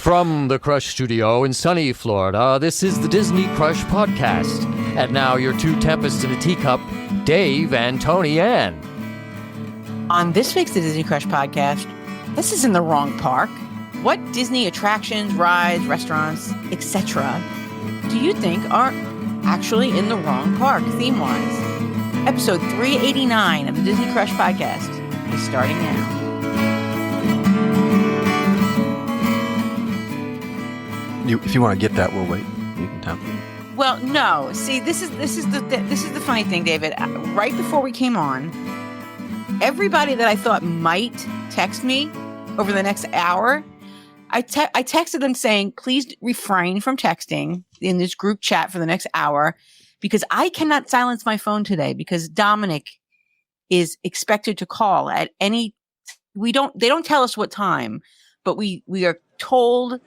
From the Crush Studio in sunny Florida, this is the Disney Crush Podcast. And now your two tempests in a teacup, Dave and Toni-Ann. On this week's The Disney Crush Podcast, this is in the wrong park. What Disney attractions, rides, restaurants, etc. do you think are actually in the wrong park, theme-wise? Episode 389 of the Disney Crush Podcast is starting now. If you want to get that, we'll wait. You can tell. Well, no. See, this is the funny thing, David. Right before we came on, everybody that I thought might text me over the next hour, I texted them saying, please refrain from texting in this group chat for the next hour because I cannot silence my phone today because Dominic is expected to call at any. They don't tell us what time, but we are told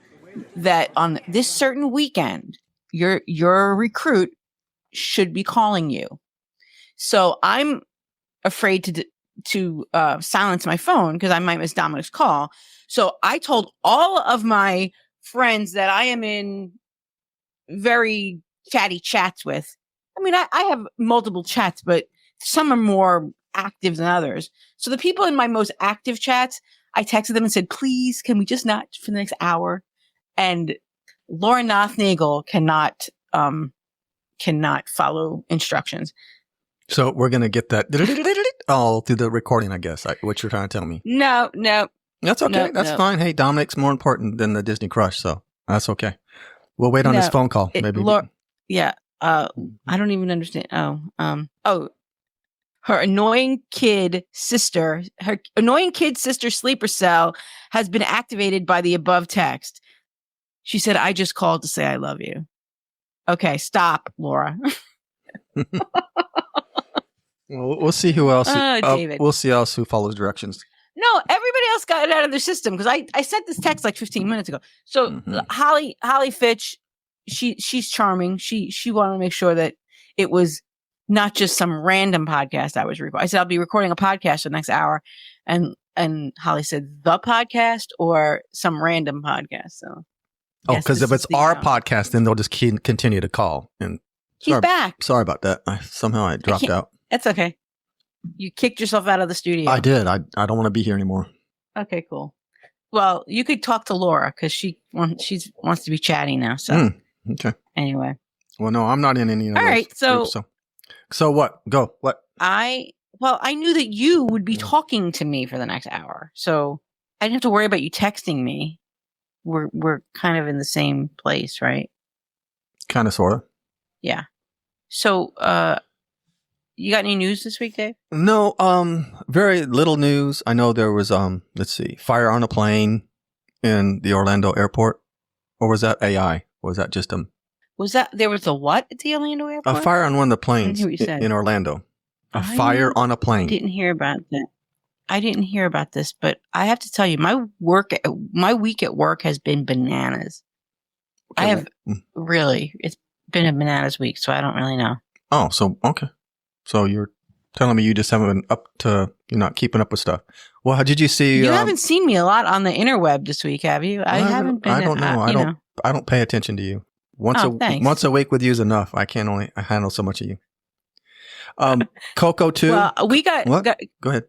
that on this certain weekend, your recruit should be calling you. So I'm afraid to silence my phone because I might miss Dominic's call. So I told all of my friends that I am in very chatty chats with. I mean, I have multiple chats, but some are more active than others. So the people in my most active chats, I texted them and said, please, can we just not for the next hour? And Laura Nothnagel cannot follow instructions. So we're going to get that all through the recording, I guess, what you're trying to tell me. No. That's okay. That's fine. Hey, Dominic's more important than the Disney Crush, so that's okay. We'll wait on this phone call. Maybe. Yeah. I don't even understand. Her annoying kid sister sleeper cell has been activated by the above text. She said, I just called to say I love you. Okay, stop, Laura. Well, we'll see who else. David. We'll see else who follows directions. No, everybody else got it out of their system because I sent this text like 15 minutes ago. So Holly Fitch, she's charming. She wanted to make sure that it was not just some random podcast I was recording. I said I'll be recording a podcast for the next hour, and Holly said the podcast or some random podcast. So. Because if it's our podcast, then they'll just continue to call. And he's back. Sorry about that. Somehow I dropped out. That's okay. You kicked yourself out of the studio. I did. I don't want to be here anymore. Okay, cool. Well, you could talk to Laura because she wants to be chatty now. So okay. Anyway. Well, no, I'm not in any of those. All right. Groups, so what? Go. What? I knew that you would be talking to me for the next hour, so I didn't have to worry about you texting me. We're kind of in the same place, right? Kind of, sort of. Yeah. So, you got any news this week, Dave? No, very little news. I know there was, let's see, fire on a plane in the Orlando airport. Or was that AI? Or was that just there was a what at the Orlando airport? A fire on one of the planes in Orlando. Fire on a plane. I didn't hear about that. I didn't hear about this, but I have to tell you, my week at work has been bananas. Okay. It's been a bananas week, so I don't really know. Oh, so, okay. So you're telling me you just haven't been you're not keeping up with stuff. Well, did you see? You haven't seen me a lot on the interweb this week, have you? I haven't been. I don't know. I don't pay attention to you. Once a week with you is enough. I handle so much of you. Coco 2. Well, we got. What? Go ahead.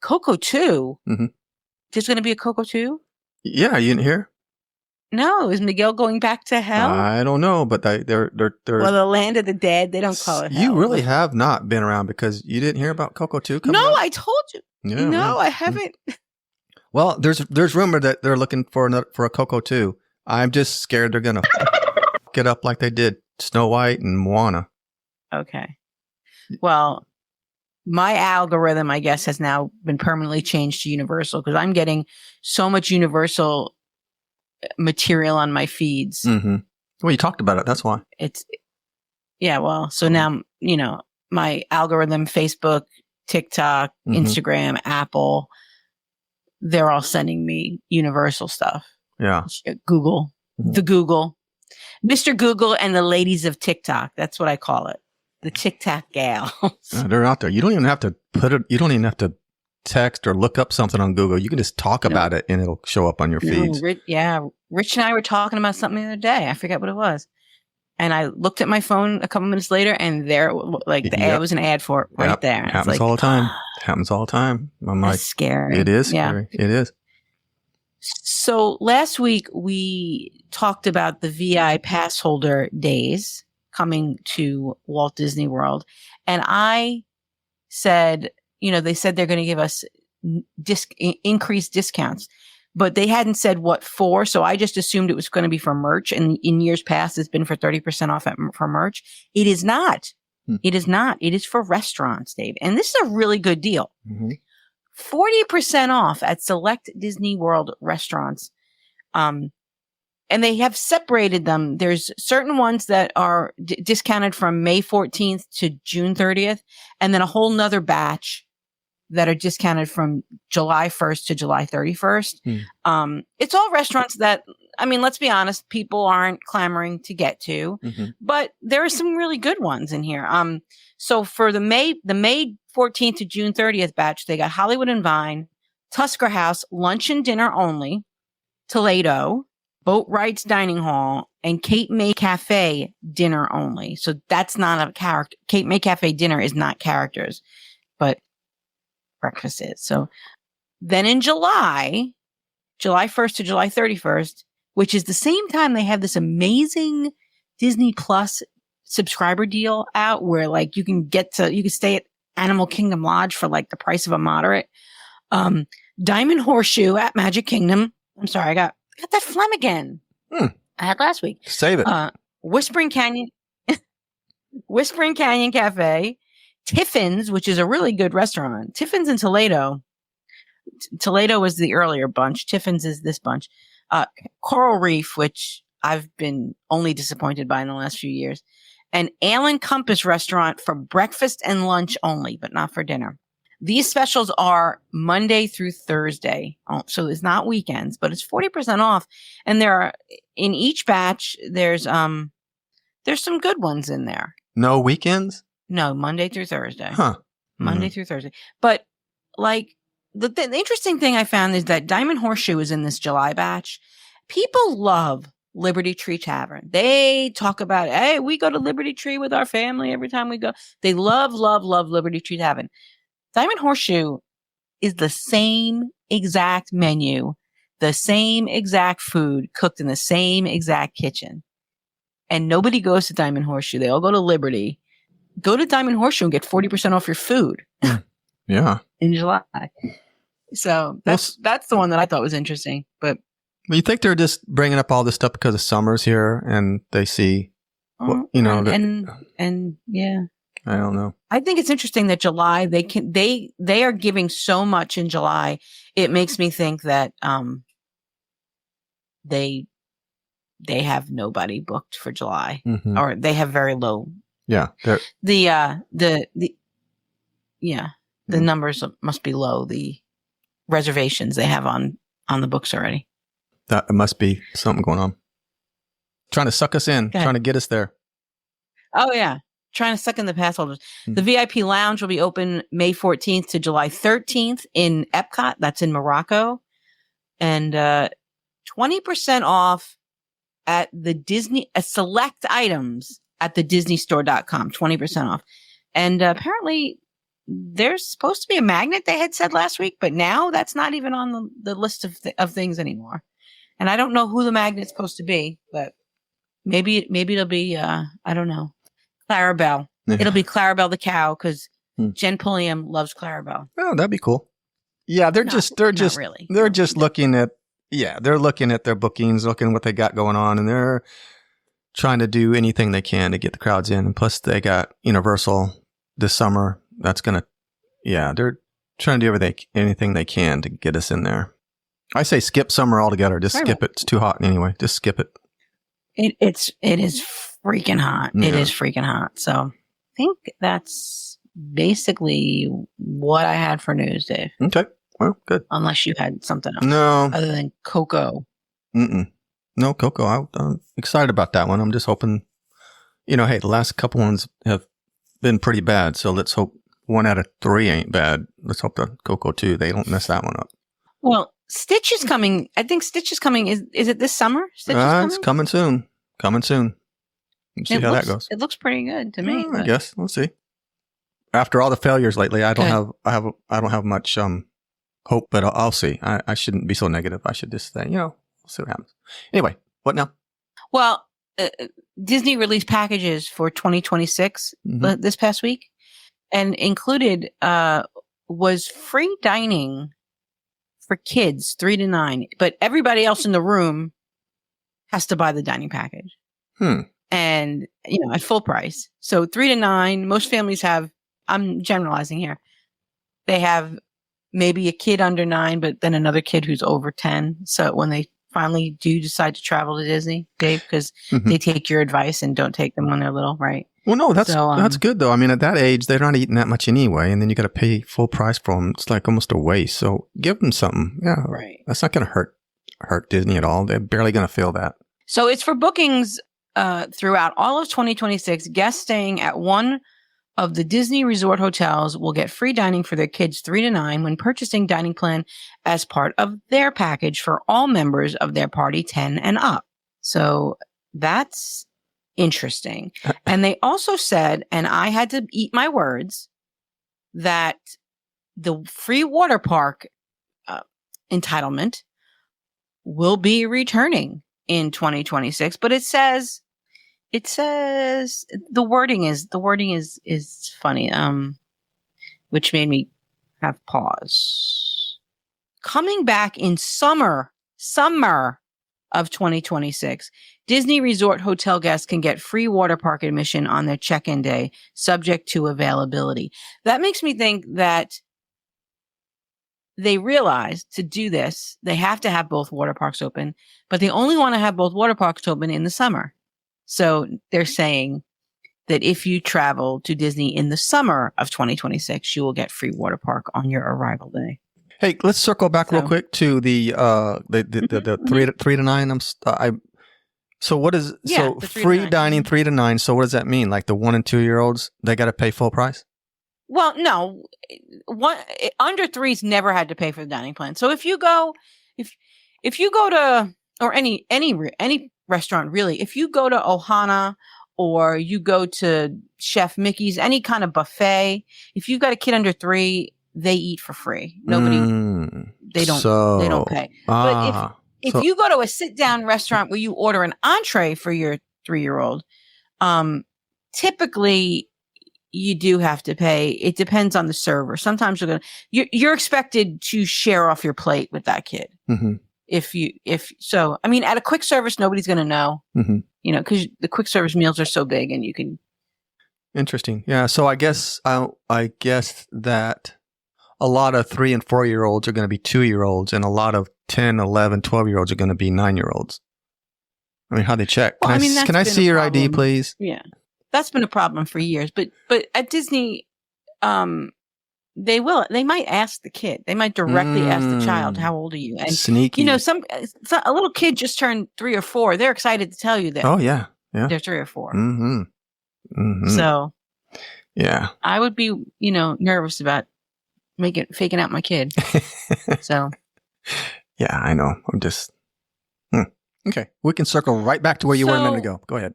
Coco 2? Mm-hmm. There's going to be a Coco 2? Yeah, you didn't hear? No, is Miguel going back to hell? I don't know, but they're well, the land of the dead. They don't call it hell. You really have not been around because you didn't hear about Coco 2 coming No, out? I told you. Yeah, no, I haven't. Well, there's rumor that they're looking for a Coco 2. I'm just scared they're gonna get up like they did Snow White and Moana. Okay. Well, my algorithm, I guess, has now been permanently changed to Universal because I'm getting so much Universal material on my feeds. Mm-hmm. Well, you talked about it. That's why. Well, so now, my algorithm, Facebook, TikTok, Instagram, Apple, they're all sending me Universal stuff. Yeah. Google, the Google, Mr. Google and the ladies of TikTok. That's what I call it. The TikTok gals. They're out there. You don't even have to put it. You don't even have to text or look up something on Google. You can just talk about it and it'll show up on your feeds. Rich and I were talking about something the other day. I forget what it was. And I looked at my phone a couple minutes later, and there, like, the ad was an ad for it right there. And happens all the time. Happens all the time. I'm like, scary. It is scary. It is. So last week we talked about the VI pass holder days coming to Walt Disney World, and I said, they said they're going to give us increased discounts. But they hadn't said what for, so I just assumed it was going to be for merch. And in years past, it's been for 30% off for merch. It is not. It is not. It is for restaurants, Dave. And this is a really good deal. 40% off at select Disney World restaurants. And they have separated them. There's certain ones that are discounted from May 14th to June 30th, and then a whole nother batch that are discounted from July 1st to July 31st. It's all restaurants that, let's be honest, people aren't clamoring to get to, but there are some really good ones in here. So for the May 14th to June 30th batch, they got Hollywood and Vine, Tusker House, lunch and dinner only, Toledo, Boat Rides Dining Hall, and Cape May Cafe dinner only. So that's not a character. Cape May Cafe dinner is not characters, but breakfast is. So then in July 1st to July 31st, which is the same time they have this amazing Disney Plus subscriber deal out where like you can stay at Animal Kingdom Lodge for like the price of a moderate. Diamond Horseshoe at Magic Kingdom. I'm sorry, I got that phlegm again. I had last week. Save it. Whispering Canyon Cafe. Tiffin's, which is a really good restaurant. Tiffin's in Toledo. Toledo was the earlier bunch. Tiffin's is this bunch. Coral Reef, which I've been only disappointed by in the last few years. And Ale and Compass restaurant for breakfast and lunch only, but not for dinner. These specials are Monday through Thursday. So it's not weekends, but it's 40% off. And there are, in each batch, there's some good ones in there. No weekends? No, Monday through Thursday. Monday through Thursday. But like the interesting thing I found is that Diamond Horseshoe is in this July batch. People love Liberty Tree Tavern. They talk about, hey, we go to Liberty Tree with our family every time we go. They love, love, love Liberty Tree Tavern. Diamond Horseshoe is the same exact menu, the same exact food cooked in the same exact kitchen. And nobody goes to Diamond Horseshoe. They all go to Liberty. Go to Diamond Horseshoe and get 40% off your food. Yeah. In July. So that's the one that I thought was interesting. But you think they're just bringing up all this stuff because of summer's here and they see, and yeah. I don't know. I think it's interesting that July they are giving so much in July. It makes me think that they have nobody booked for July, or they have very low. Yeah, the numbers must be low. The reservations they have on the books already. That must be something going on. Trying to suck us in, trying to get us there. Oh yeah, trying to suck in the pass holders. The VIP lounge will be open May 14th to July 13th in Epcot. That's in Morocco, and 20% off at the Disney select items at thedisneystore.com. 20% off, and apparently there's supposed to be a magnet. They had said last week, but now that's not even on the list of things anymore. And I don't know who the magnet's supposed to be, but maybe it'll be I don't know, Clarabelle. Yeah. It'll be Clarabelle the cow because Jen Pulliam loves Clarabelle. Oh, that'd be cool. Yeah, they're just looking at their bookings, looking at what they got going on, and they're trying to do anything they can to get the crowds in. And plus, they got Universal this summer. That's they're trying to do anything they can to get us in there. I say skip summer altogether. Just skip it. It's too hot anyway. Just skip it. It is freaking hot. Yeah. It is freaking hot. So I think that's basically what I had for news, Dave. Okay. Well, good. Unless you had something else. No. Other than Coco. No, Coco. I'm excited about that one. I'm just hoping, hey, the last couple ones have been pretty bad. So let's hope 1 out of 3 ain't bad. Let's hope the Coco 2, they don't mess that one up. Well, Stitch is coming. I think Stitch is coming. Is it this summer? Stitch is coming? It's coming soon. Coming soon. Let's see how that goes. It looks pretty good to me. I guess we'll see. After all the failures lately, I don't have much hope, but I'll see. I shouldn't be so negative. I should just say, we'll see what happens. Anyway, what now? Well, Disney released packages for 2026 this past week, and included was free dining for kids 3 to 9, but everybody else in the room has to buy the dining package. And, at full price. So 3 to 9, most families have, I'm generalizing here, they have maybe a kid under 9, but then another kid who's over 10. So when they finally do decide to travel to Disney, Dave, because they take your advice and don't take them when they're little, right? Well, no, that's good though. I mean, at that age, they're not eating that much anyway, and then you got to pay full price for them. It's like almost a waste. So give them something. Yeah, right. That's not going to hurt Disney at all. They're barely going to feel that. So it's for bookings throughout all of 2026. Guests staying at one of the Disney Resort hotels will get free dining for their kids 3 to 9 when purchasing dining plan as part of their package for all members of their party 10 and up. So that's interesting. And they also said, and I had to eat my words, that the free water park entitlement will be returning in 2026, but it says the wording is funny, which made me have pause. Coming back in summer of 2026, Disney Resort hotel guests can get free water park admission on their check-in day, subject to availability. That makes me think that they realized to do this, they have to have both water parks open, but they only want to have both water parks open in the summer. So they're saying that if you travel to Disney in the summer of 2026, you will get free water park on your arrival day. Hey, let's circle back real quick to the 3 to 9. So what is free dining 3 to 9? So what does that mean? Like the 1 and 2 year olds, they got to pay full price? Well, no, under 3's never had to pay for the dining plan. So if you go to, or any restaurant really, if you go to Ohana or you go to Chef Mickey's, any kind of buffet, if you've got a kid under 3, they eat for free. They don't pay. But if you go to a sit down restaurant where you order an entree for your 3-year-old, typically you do have to pay. It depends on the server. Sometimes you're expected to share off your plate with that kid. At a quick service, nobody's going to know, because the quick service meals are so big and you can. Interesting. Yeah. So I guess that a lot of 3 and 4 year olds are going to be 2-year-olds, and a lot of 10, 11, 12-year-olds are going to be 9-year-olds. I mean, how they check? Can I see your ID, please? Yeah. That's been a problem for years, but at Disney, they might ask the kid. They might directly ask the child, "How old are you?" And sneaky. a little kid just turned 3 or 4. They're excited to tell you that. Oh yeah. They're 3 or 4. So, yeah, I would be, nervous about faking out my kid. So, yeah, I know. I'm just okay. We can circle right back to where you were a minute ago. Go ahead.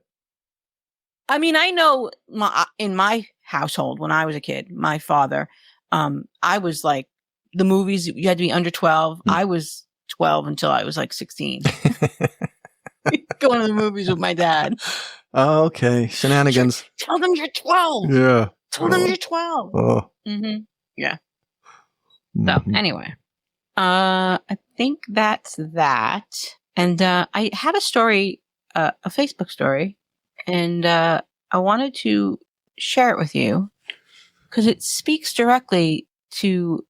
I mean, I know in my household when I was a kid, my father, I was like, the movies, you had to be under 12. I was 12 until I was like 16. Going to the movies with my dad. Okay. Shenanigans. Tell them you're 12. Yeah. Tell them you're 12. Oh. Yeah. So anyway, I think that's that. And I have a story, a Facebook story, and I wanted to share it with you because it speaks directly to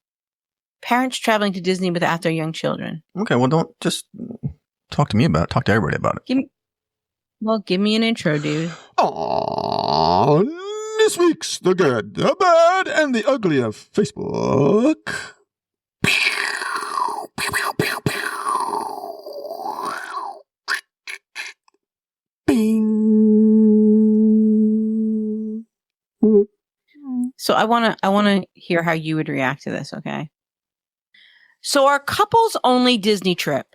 parents traveling to Disney without their young children. Okay, well, don't just talk to me about it. Talk to everybody about it. Give me an intro, dude. On this week's The Good, The Bad, and The Ugly of Facebook. Bing. So I want to hear how you would react to this, okay? So our couples only Disney trip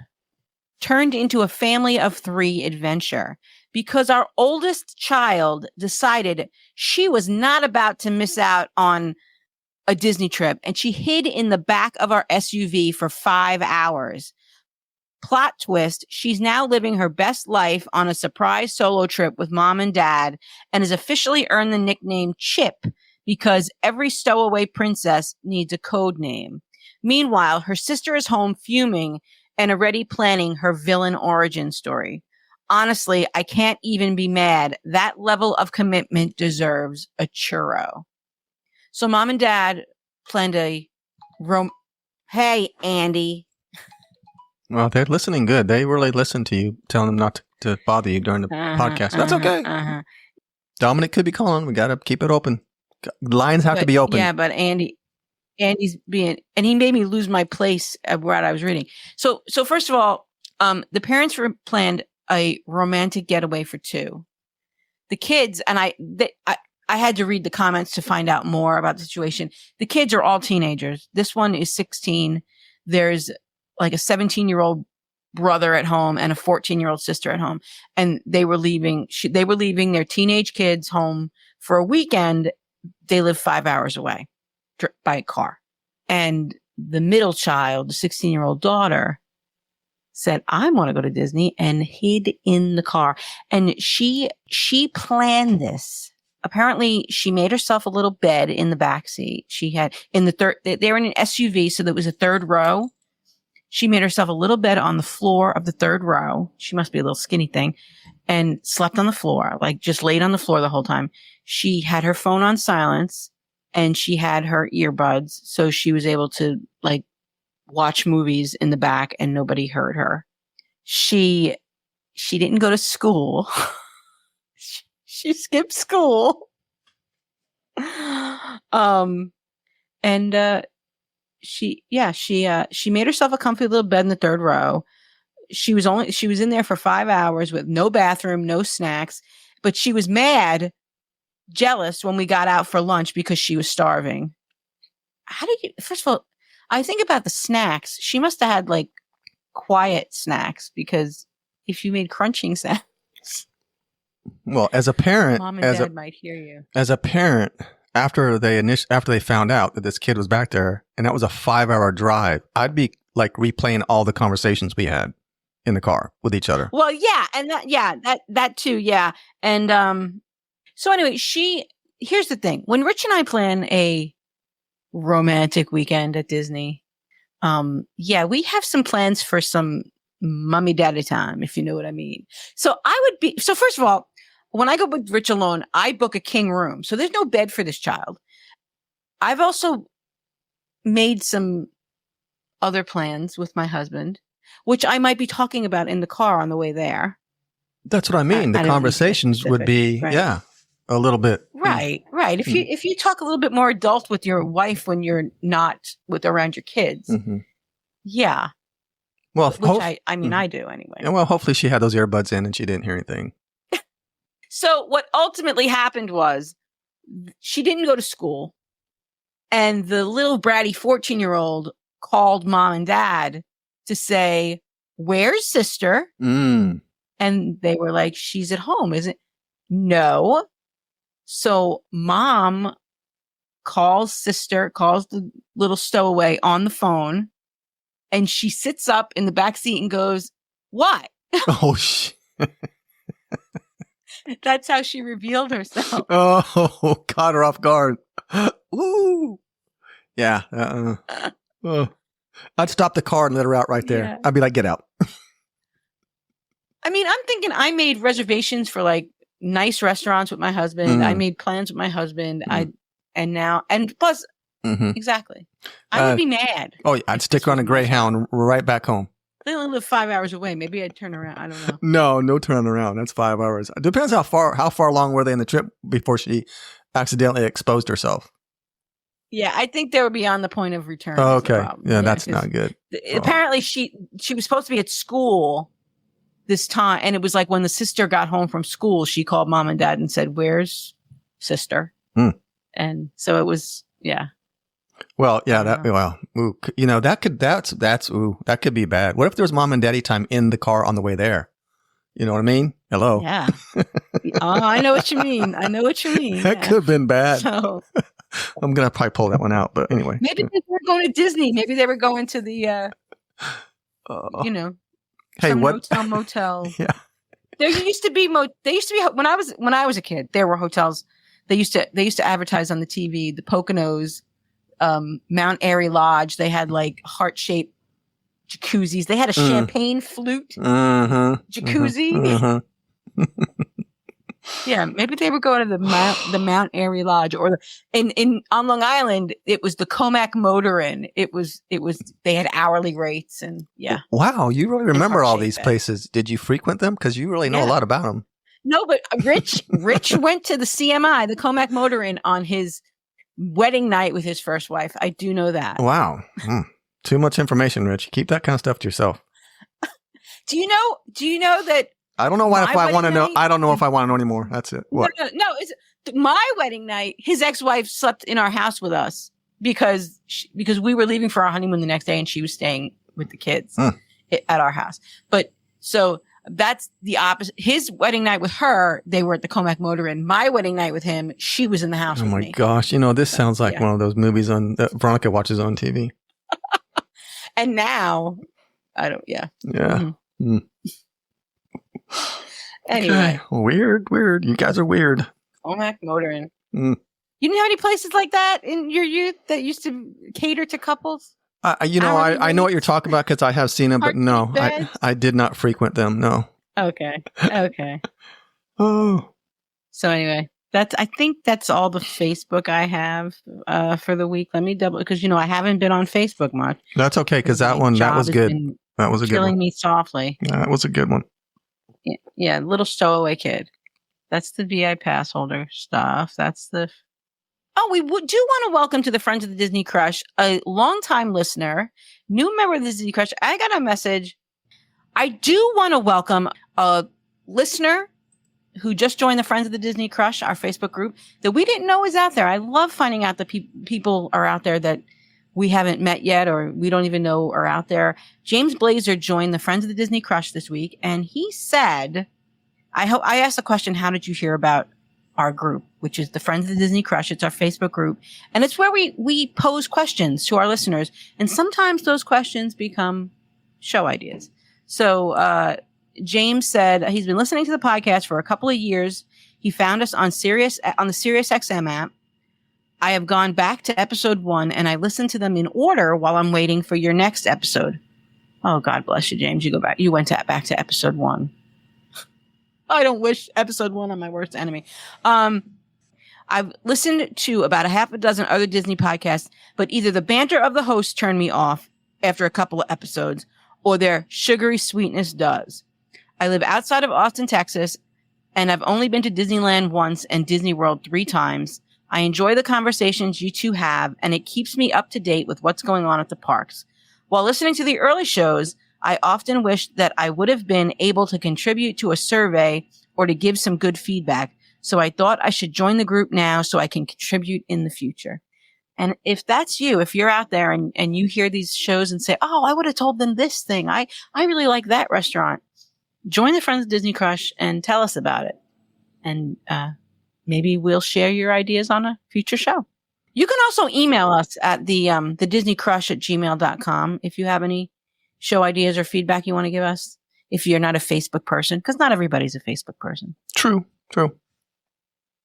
turned into a family of 3 adventure because our oldest child decided she was not about to miss out on a Disney trip, and she hid in the back of our SUV for 5 hours. Plot twist, she's now living her best life on a surprise solo trip with mom and dad and has officially earned the nickname Chip because every stowaway princess needs a code name. Meanwhile, her sister is home fuming and already planning her villain origin story. Honestly, I can't even be mad. That level of commitment deserves a churro. So mom and dad planned Hey, Andy. Well, they're listening good. They really listen to you, telling them not to bother you during the podcast. That's okay. Dominic could be calling. We got to keep it open. Lines have to be open. Yeah, but Andy's being, and he made me lose my place at what I was reading. So first of all, the parents planned a romantic getaway for 2. The kids, and I had to read the comments to find out more about the situation. The kids are all teenagers. This one is 16. There's like a 17-year-old brother at home and a 14-year-old sister at home. And they were leaving their teenage kids home for a weekend. They live 5 hours away by car. And the middle child, the 16-year-old daughter, said, I want to go to Disney, and hid in the car. And she planned this. Apparently, she made herself a little bed in the back seat. She had they were in an SUV, so there was a 3rd row. She made herself a little bed on the floor of the 3rd row. She must be a little skinny thing, and slept on the floor, like just laid on the floor the whole time. She had her phone on silence, and she had her earbuds, so she was able to like watch movies in the back and nobody heard her. She didn't go to school. She skipped school. She made herself a comfy little bed in the 3rd row. She was in there for 5 hours with no bathroom, no snacks, but she was jealous when we got out for lunch because she was starving. First of all, I think about the snacks. She must have had like quiet snacks, because if you made crunching sounds. Well, as a parent, mom and dad might hear you. As a parent, after they found out that this kid was back there, and that was a 5-hour drive, I'd be like replaying all the conversations we had in the car with each other. Well, yeah, and that too, yeah. And so anyway, here's the thing. When Rich and I plan a romantic weekend at Disney, we have some plans for some mommy daddy time, if you know what I mean. So first of all, when I go with Rich alone, I book a king room. So there's no bed for this child. I've also made some other plans with my husband, which I might be talking about in the car on the way there. That's what I mean. The conversations would be, right. A little bit. Right. If you talk a little bit more adult with your wife when you're not around your kids. Mm-hmm. Yeah. Well, which I do anyway. Well, hopefully she had those earbuds in and she didn't hear anything. So what ultimately happened was she didn't go to school, and the little bratty 14-year-old called mom and dad to say, where's sister? Mm. And they were like, she's at home, isn't? No. So mom calls the little stowaway on the phone, and she sits up in the back seat and goes, what? Oh, shit. That's how she revealed herself. Oh, caught her off guard. Ooh. Yeah. I'd stop the car and let her out right there. Yeah. I'd be like, get out. I mean, I'm thinking I made reservations for like nice restaurants with my husband. I made plans with my husband. Plus, exactly. I would be mad. Oh, yeah, I'd stick on a Greyhound right back home. They only live 5 hours away. Maybe I'd turn around. I don't know. No turn around. That's 5 hours. It depends how far along were they in the trip before she accidentally exposed herself. Yeah, I think they were beyond the point of return. Oh, okay. Yeah, that's not good. Apparently, she was supposed to be at school this time, and it was like when the sister got home from school, she called mom and dad and said, "Where's sister?" And so it was, Well, yeah, that could be bad. What if there was mom and daddy time in the car on the way there? You know what I mean? Hello. Yeah. I know what you mean. That could have been bad. So, I'm going to probably pull that one out, but anyway. Maybe they were going to Disney. Maybe they were going to the, motel. Yeah. There used to be when I was a kid, there were hotels. They used to advertise on the TV, the Poconos, Mount Airy Lodge. They had like heart-shaped jacuzzis. They had a champagne flute jacuzzi. Yeah, maybe they were going to the Mount Airy Lodge, or on Long Island, it was the Comac Motor Inn. It was they had hourly rates, and yeah. Wow, you really remember all these places. Did you frequent them? Because you really know a lot about them. No, but Rich went to the CMI, the Comac Motor Inn, on his wedding night with his first wife. I do know that. Wow. Too much information, Rich. Keep that kind of stuff to yourself. Do you know that? I don't know if I want to know. I don't know if I want to know anymore. That's it. What? No. It's my wedding night. His ex-wife slept in our house with us because we were leaving for our honeymoon the next day, and she was staying with the kids at our house. But so that's the opposite. His wedding night with her, they were at the Comac Motor Inn. My wedding night with him, she was in the house with me. Oh my gosh. This sounds like one of those movies that Veronica watches on TV. And now, I don't, yeah. Yeah. Mm-hmm. Anyway. Okay. Weird. You guys are weird. Comac Motor Inn. You didn't have any places like that in your youth that used to cater to couples? I know what you're talking about because I have seen them, but no, I did not frequent them. No. Okay. Oh. So anyway, I think that's all the Facebook I have for the week. Let me double, because I haven't been on Facebook much. That's okay, because that was good. That was a good one. Killing me softly. That was a good one. Yeah, little stowaway kid. That's the VI pass holder stuff. That's the. Oh, we do want to welcome to the Friends of the Disney Crush a longtime listener, new member of the Disney Crush. I got a message. I do want to welcome a listener who just joined the Friends of the Disney Crush, our Facebook group, that we didn't know was out there. I love finding out that people are out there that we haven't met yet, or we don't even know are out there. James Blazer joined the Friends of the Disney Crush this week, and he said, I asked the question, how did you hear about our group, which is the Friends of the Disney Crush? It's our Facebook group, and it's where we pose questions to our listeners, and sometimes those questions become show ideas. So James said he's been listening to the podcast for a couple of years. He found us on the SiriusXM app. I have gone back to episode 1, and I listen to them in order while I'm waiting for your next episode. Oh, God bless you, James. You went back to episode 1. I don't wish episode 1 on my worst enemy. I've listened to about a half a dozen other Disney podcasts, but either the banter of the hosts turned me off after a couple of episodes, or their sugary sweetness does. I live outside of Austin, Texas, and I've only been to Disneyland once and Disney World 3 times. I enjoy the conversations you two have, and it keeps me up to date with what's going on at the parks. While listening to the early shows, I often wish that I would have been able to contribute to a survey or to give some good feedback. So I thought I should join the group now so I can contribute in the future. And if that's you, if you're out there and you hear these shows and say, oh, I would have told them this thing. I really like that restaurant. Join the Friends of Disney Crush and tell us about it. And maybe we'll share your ideas on a future show. You can also email us at the thedisneycrush@gmail.com if you have any show ideas or feedback you want to give us. If you're not a Facebook person, because not everybody's a Facebook person. True.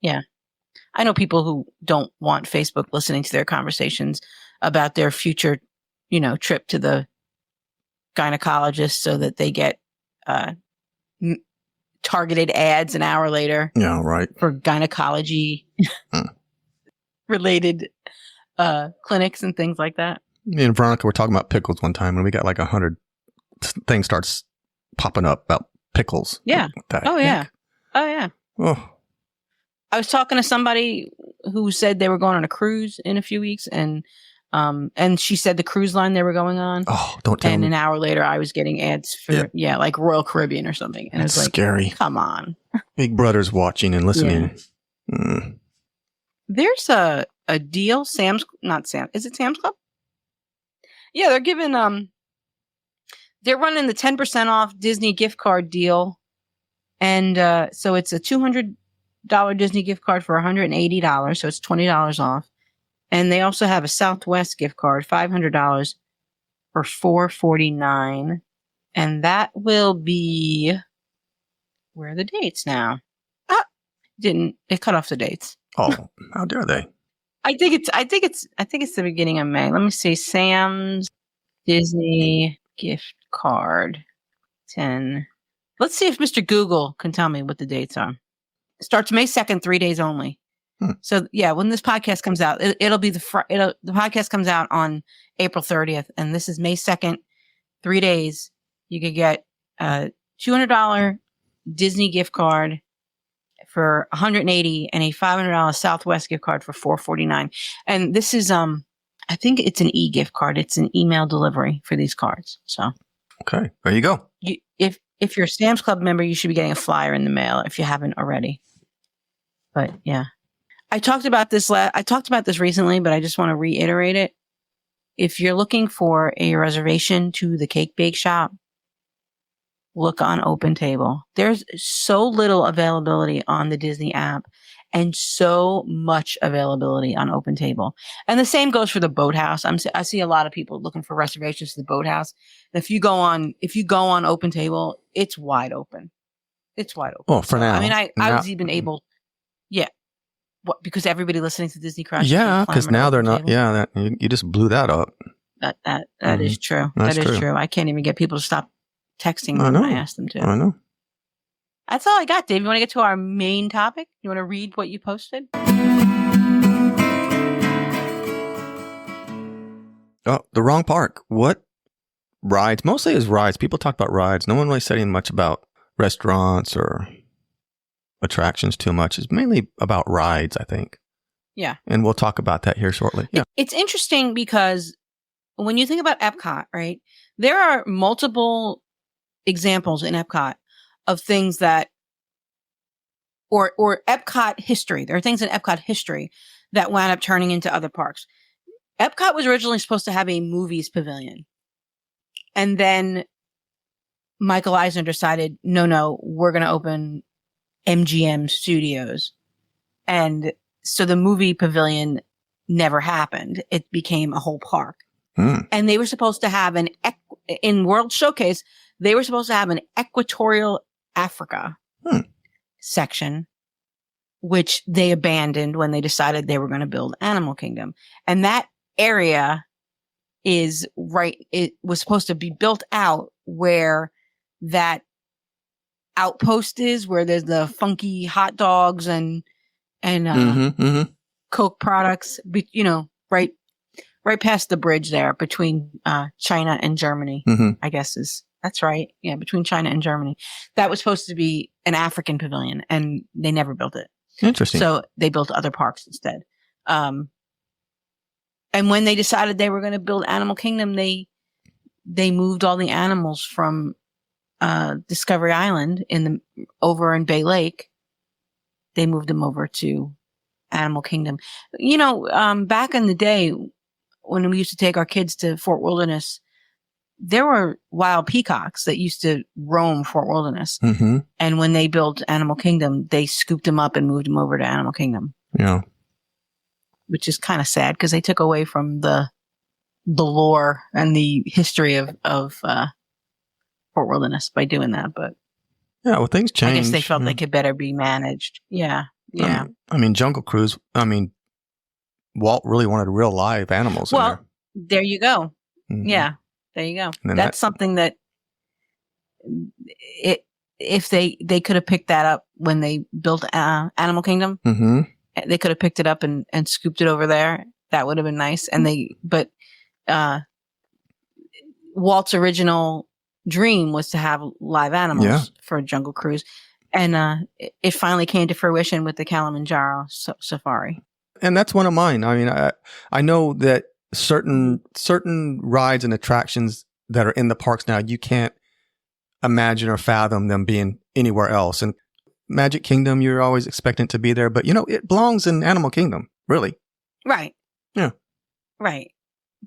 Yeah. I know people who don't want Facebook listening to their conversations about their future, trip to the gynecologist so that they get targeted ads an hour later. Yeah, right. For gynecology related clinics and things like that. Me and Veronica were talking about pickles one time, and we got like 100 things starts popping up about pickles. Yeah. Oh, yeah. Oh. I was talking to somebody who said they were going on a cruise in a few weeks, and she said the cruise line they were going on. Oh, don't tell me. And an hour later, I was getting ads for like Royal Caribbean or something. And That's it was like, scary. Come on. Big Brother's watching and listening. Yeah. There's a deal. Is it Sam's Club? Yeah, they're giving they're running the 10% off Disney gift card deal, and so it's a $200 Disney gift card for $180, so it's $20 off. And they also have a Southwest gift card, $500 for $449, and that will be. Where are the dates now? It cut off the dates. Oh, how dare they? I think it's the beginning of May. Let me see. Sam's Disney gift card 10. Let's see if Mr. Google can tell me what the dates are. It starts May 2nd, 3 days only. So yeah, when this podcast comes out, it'll be the podcast comes out on April 30th, and this is May 2nd, 3 days. You could get a $200 Disney gift card for $180 and a $500 Southwest gift card for $449. And this is I think it's an e-gift card. It's an email delivery for these cards. So okay, there you go. If you're a Sam's Club member, you should be getting a flyer in the mail if you haven't already. But yeah, I talked about this recently, but I just want to reiterate it. If you're looking for a reservation to the cake bake shop, look on OpenTable. There's so little availability on the Disney app and so much availability on OpenTable. And the same goes for the Boathouse. I see a lot of people looking for reservations for the Boathouse. If you go on OpenTable, it's wide open. It's wide open. Well, for now. I mean, I was even able, yeah. What, because everybody listening to Disney Crush. Yeah, because now they're not. Yeah, you just blew that up. That is true. That is true. I can't even get people to stop texting me when I ask them to. I know. That's all I got, Dave. You want to get to our main topic? You want to read what you posted? Oh, the wrong park. What? Rides. Mostly is rides. People talk about rides. No one really said much about restaurants or attractions too much. It's mainly about rides, I think. Yeah. And we'll talk about that here shortly. Yeah. It's interesting because when you think about Epcot, right, there are multiple examples in Epcot of things that, or Epcot history. There are things in Epcot history that wound up turning into other parks. Epcot was originally supposed to have a movies pavilion. And then Michael Eisner decided, no, we're going to open MGM Studios. And so the movie pavilion never happened. It became a whole park. And they were supposed to have in World Showcase, they were supposed to have an Equatorial Africa section, which they abandoned when they decided they were going to build Animal Kingdom. And that area it was supposed to be built out where that outpost is, where there's the funky hot dogs and Coke products, right past the bridge there between China and Germany, I guess that's right. Yeah, between China and Germany. That was supposed to be an African pavilion, and they never built it. Interesting. So they built other parks instead. And when they decided they were going to build Animal Kingdom, they moved all the animals from Discovery Island over in Bay Lake. They moved them over to Animal Kingdom. Back in the day when we used to take our kids to Fort Wilderness, there were wild peacocks that used to roam Fort Wilderness. And when they built Animal Kingdom, they scooped them up and moved them over to Animal Kingdom. Yeah. Which is kind of sad because they took away from the lore and the history of Fort Wilderness by doing that. But yeah, well, things change. I guess they felt they could better be managed. Yeah. Yeah. I mean, Jungle Cruise, Walt really wanted real live animals in there. There you go. Yeah, there you go. That's something that if they could have picked that up when they built Animal Kingdom, they could have picked it up and scooped it over there. That would have been nice. But Walt's original dream was to have live animals for Jungle Cruise. And it finally came to fruition with the Kilimanjaro safari. And that's one of mine. I mean, I know that certain rides and attractions that are in the parks now, you can't imagine or fathom them being anywhere else. And Magic Kingdom, you're always expecting it to be there, but it belongs in Animal Kingdom. really. Right. Yeah. Right.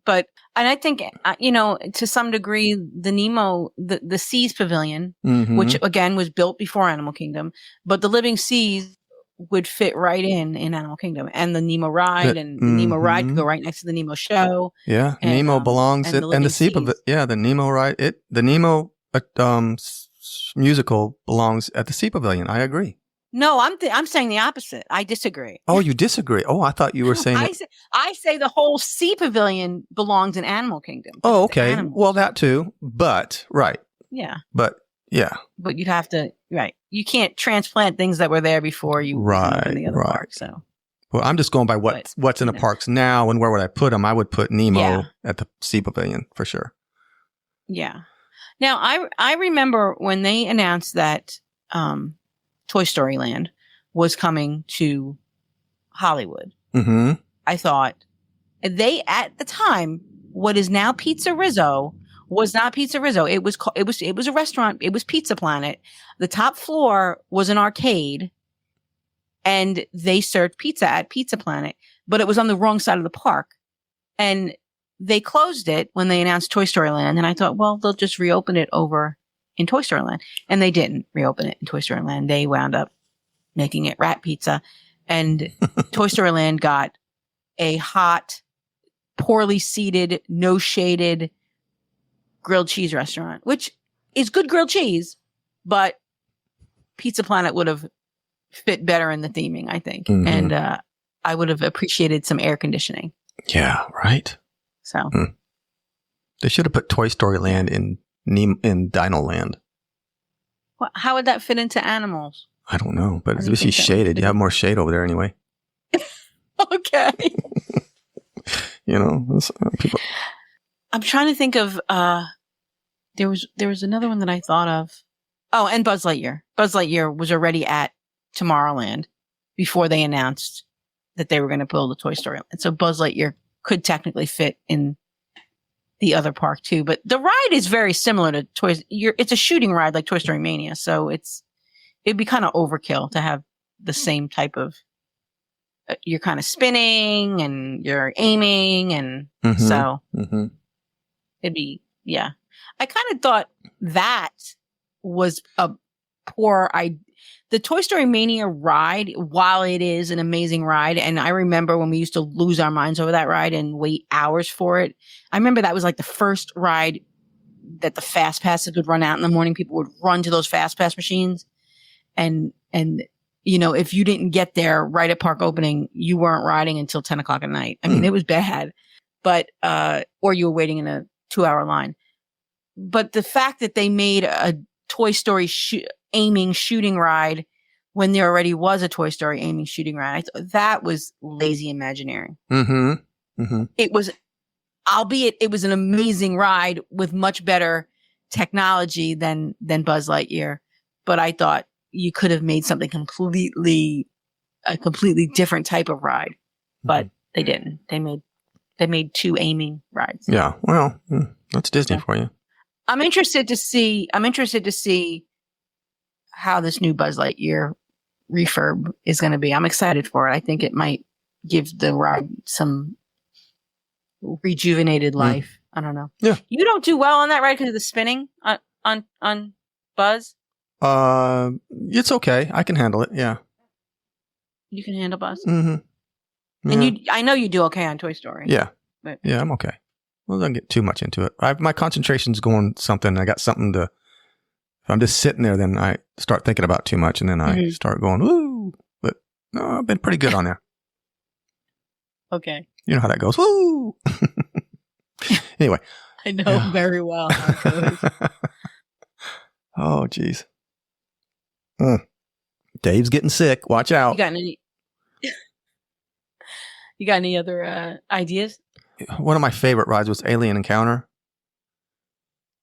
But, and I think, to some degree, the Nemo, the Seas Pavilion, which again was built before Animal Kingdom, but the Living Seas would fit right in Animal Kingdom, and the Nemo ride, and the Nemo ride could go right next to the Nemo show. Yeah. And, Nemo belongs and in the Sea Pavilion. Yeah. The Nemo ride, the Nemo musical belongs at the Sea Pavilion. I agree. No, I'm saying the opposite. I disagree. Oh, you disagree? Oh, I thought you were saying I say the whole Sea Pavilion belongs in Animal Kingdom. Oh, okay. Well, that too. But right. Yeah. But yeah. But you'd have to You can't transplant things that were there before you in the other park. So. Well, I'm just going by what's in the parks now, and where would I put them? I would put Nemo at the Sea Pavilion for sure. Yeah. Now I remember when they announced that. Toy Story Land was coming to Hollywood. Mm-hmm. I thought at the time, what is now Pizza Rizzo was not Pizza Rizzo. It was a restaurant. It was Pizza Planet. The top floor was an arcade, and they served pizza at Pizza Planet, but it was on the wrong side of the park. And they closed it when they announced Toy Story Land. And I thought, well, they'll just reopen it over in Toy Story Land. And they didn't reopen it in Toy Story Land. They wound up making it Rat Pizza. And Toy Story Land got a hot, poorly seated, no shaded grilled cheese restaurant, which is good grilled cheese, but Pizza Planet would have fit better in the theming, I think. Mm-hmm. And I would have appreciated some air conditioning. Yeah, right. So they should have put Toy Story Land in Dino Land. Well, how would that fit into animals? I don't know, but it's usually shaded. You have more shade over there anyway. Okay. People. I'm trying to think of. There was another one that I thought of. Oh, and Buzz Lightyear. Buzz Lightyear was already at Tomorrowland before they announced that they were going to build a Toy Story Land. So Buzz Lightyear could technically fit in the other park too, but the ride is very similar to it's a shooting ride like Toy Story Mania, so it'd be kind of overkill to have the same type of you're kind of spinning and you're aiming, and so it'd be I kind of thought that was a poor idea. The Toy Story Mania ride, while it is an amazing ride, and I remember when we used to lose our minds over that ride and wait hours for it. I remember that was like the first ride that the Fast Passes would run out in the morning. People would run to those Fast Pass machines. And if you didn't get there right at park opening, you weren't riding until 10 o'clock at night. I mean, it was bad, but, or you were waiting in a 2-hour line. But the fact that they made a Toy Story aiming shooting ride when there already was a Toy Story aiming shooting ride, I thought that was lazy Imagineering. It was, albeit it was an amazing ride with much better technology than Buzz Lightyear. But I thought you could have made something a completely different type of ride, but they didn't. They made 2 aiming rides. Yeah. Well, that's Disney for you. I'm interested to see how this new Buzz Lightyear refurb is going to be. I'm excited for it. I think it might give the ride some rejuvenated life. I don't know. Yeah. You don't do well on that ride because of the spinning on Buzz? It's okay. I can handle it. Yeah. You can handle Buzz? Mm-hmm. Yeah. And I know you do okay on Toy Story. Yeah. But. Yeah, I'm okay. Well, don't get too much into it. My concentration's going something. I got something to. If I'm just sitting there, then I start thinking about too much, and then I start going, "Woo!" But no, I've been pretty good on there. Okay. You know how that goes. Woo! Anyway. I know very well how it goes. Oh, geez. Dave's getting sick. Watch out. You got any other ideas? One of my favorite rides was Alien Encounter.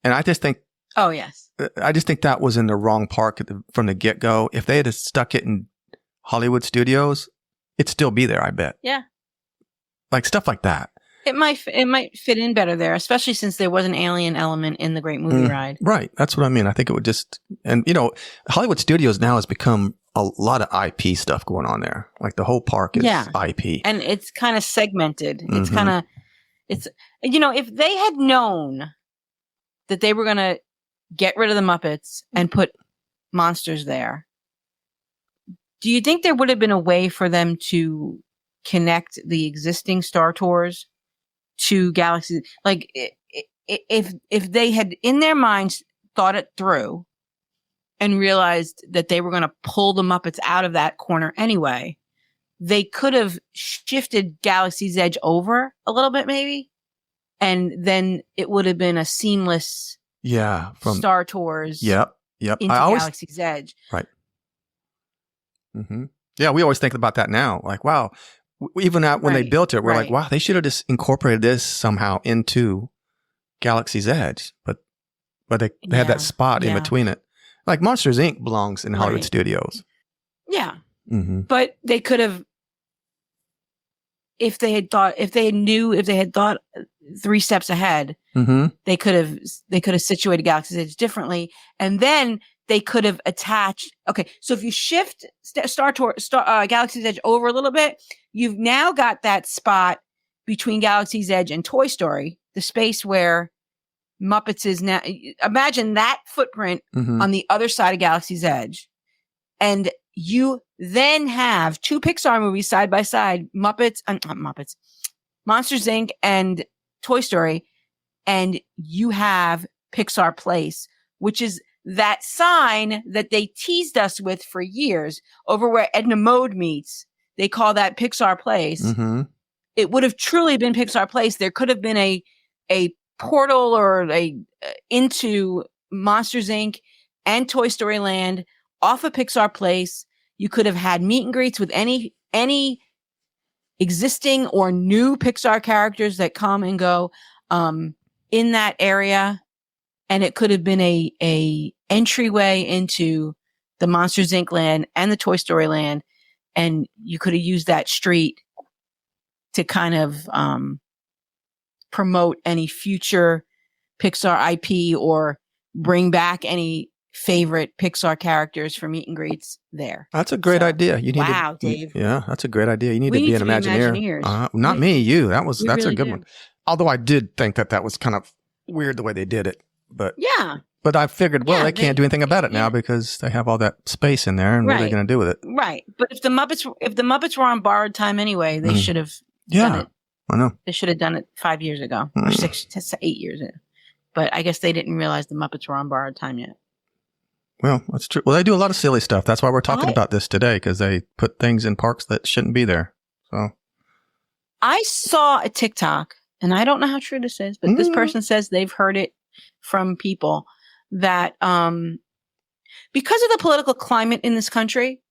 And I just think... Oh, yes. I just think that was in the wrong park from the get-go. If they had stuck it in Hollywood Studios, it'd still be there, I bet. Yeah. Like stuff like that. It might fit in better there, especially since there was an alien element in the Great Movie Ride. Right. That's what I mean. I think it would just... And, Hollywood Studios now has become a lot of IP stuff going on there. Like the whole park is IP. And it's kind of segmented. It's kind of, if they had known that they were going to get rid of the Muppets and put monsters there, do you think there would have been a way for them to connect the existing Star Tours to Galaxy? Like, if they had in their minds thought it through and realized that they were going to pull the Muppets out of that corner anyway, they could have shifted Galaxy's Edge over a little bit, maybe, and then it would have been a seamless from Star Tours into Galaxy's Edge. Right. Mm-hmm. Yeah, we always think about that now. Like, wow, even when they built it, we're like, wow, they should have just incorporated this somehow into Galaxy's Edge. But they had that spot in between it. Like Monsters, Inc. belongs in Hollywood Studios. Yeah. Mm-hmm. But they could have, if they had thought 3 steps ahead, they could have situated Galaxy's Edge differently. And then they could have attached. Okay, so if you shift Galaxy's Edge over a little bit, you've now got that spot between Galaxy's Edge and Toy Story, the space where Muppets is now. Imagine that footprint on the other side of Galaxy's Edge, and you then have 2 Pixar movies side by side: Monsters Inc. and Toy Story, and you have Pixar Place, which is that sign that they teased us with for years over where Edna Mode meets. They call that Pixar Place. Mm-hmm. It would have truly been Pixar Place. There could have been a portal or into Monsters Inc. and Toy Story Land off of Pixar Place. You could have had meet and greets with any existing or new Pixar characters that come and go in that area. And it could have been a entryway into the Monsters Inc. land and the Toy Story land. And you could have used that street to kind of promote any future Pixar IP or bring back any favorite Pixar characters for meet and greets there. That's a great idea. You need Dave. Yeah, that's a great idea. You need to be an Imagineer. Not me, you. That's really a good one. Although I did think that was kind of weird the way they did it. But but I figured, they can't do anything about it now because they have all that space in there, and what are they going to do with it? Right. But if the Muppets were on borrowed time anyway, they should have done it. I know. They should have done it 5 years ago or 6 to 8 years ago. But I guess they didn't realize the Muppets were on borrowed time yet. Well, that's true. Well, they do a lot of silly stuff. That's why we're talking about this today, because they put things in parks that shouldn't be there. So I saw a TikTok, and I don't know how true this is, but this person says they've heard it from people that because of the political climate in this country,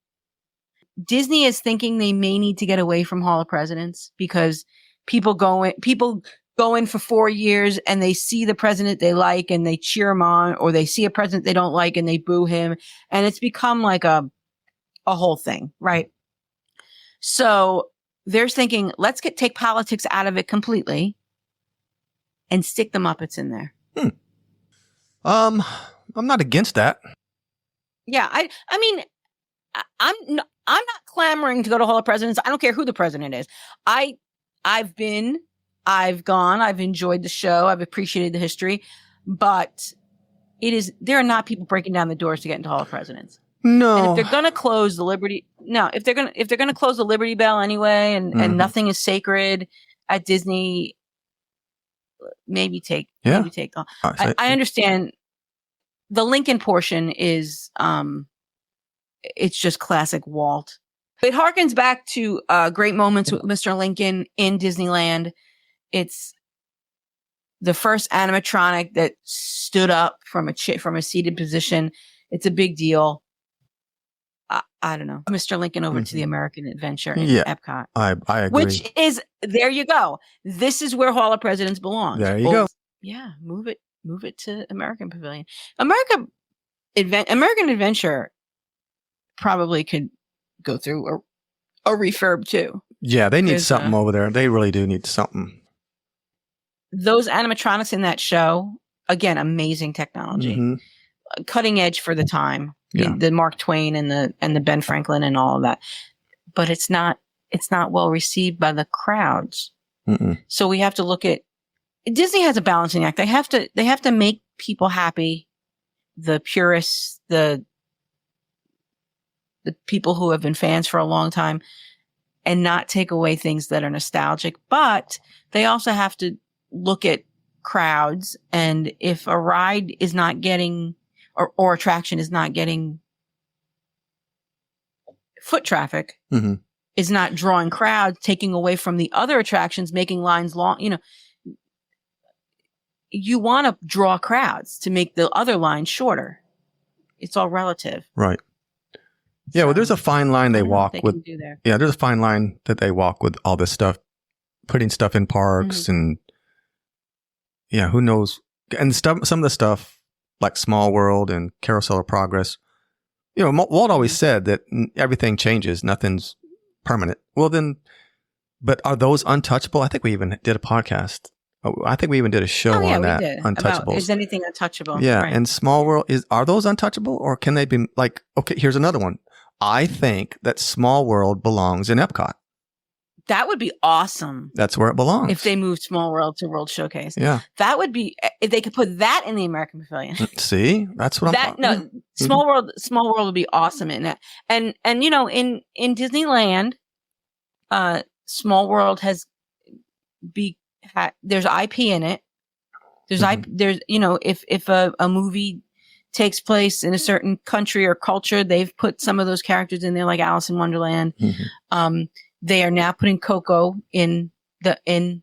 Disney is thinking they may need to get away from Hall of Presidents because people go in for 4 years and they see the president they like and they cheer him on, or they see a president they don't like and they boo him. And it's become like a whole thing, right? So they're thinking, let's take politics out of it completely and stick the Muppets in there. I'm not against that. Yeah, I mean, I'm not clamoring to go to Hall of Presidents. I don't care who the president is. I've been, I've gone, I've enjoyed the show, I've appreciated the history, but there are not people breaking down the doors to get into Hall of Presidents. No. And if they're going to close the Liberty, if they're going to close the Liberty Bell anyway, and nothing is sacred at Disney, maybe take. I understand the Lincoln portion is, it's just classic Walt. It harkens back to great moments with Mr. Lincoln in Disneyland. It's the first animatronic that stood up from a seated position. It's a big deal. I don't know. Mr. Lincoln over to the American Adventure in Epcot. I agree. Which is, there you go. This is where Hall of Presidents belongs. There you go. Yeah, move it to American Pavilion. American Adventure probably could go through a refurb too. Yeah, they need something over there. They really do need something. Those animatronics in that show, again, amazing technology. Cutting edge for the time. the Mark Twain and the Ben Franklin and all of that. But it's not well received by the crowds. Mm-mm. So we have to look at Disney has a balancing act. They have to make people happy, the purists, the people who have been fans for a long time, and not take away things that are nostalgic. But they also have to look at crowds, and if a ride is not getting or attraction is not getting foot traffic, mm-hmm. is not drawing crowds, taking away from the other attractions, making lines long, you want to draw crowds to make the other line shorter. It's all relative. Right. Yeah, well, there's a fine line they walk with. Yeah, there's a fine line that they walk with all this stuff, putting stuff in parks, and who knows? And some of the stuff like Small World and Carousel of Progress. Walt always said that everything changes, nothing's permanent. Well, then, but are those untouchable? I think we even did a podcast. I think we even did a show on that. Untouchables. Is anything untouchable? Yeah, right. And Small World are those untouchable, or can they be like? Okay, here's another one. I think that Small World belongs in Epcot. That would be awesome. That's where it belongs. If they moved Small World to World Showcase. Yeah. That would be, if they could put that in the American Pavilion. See? That's what I'm talking about. No, Small World would be awesome in that. And in Disneyland, Small World there's IP in it. There's if a movie takes place in a certain country or culture, they've put some of those characters in there, like Alice in Wonderland. Mm-hmm. They are now putting Coco in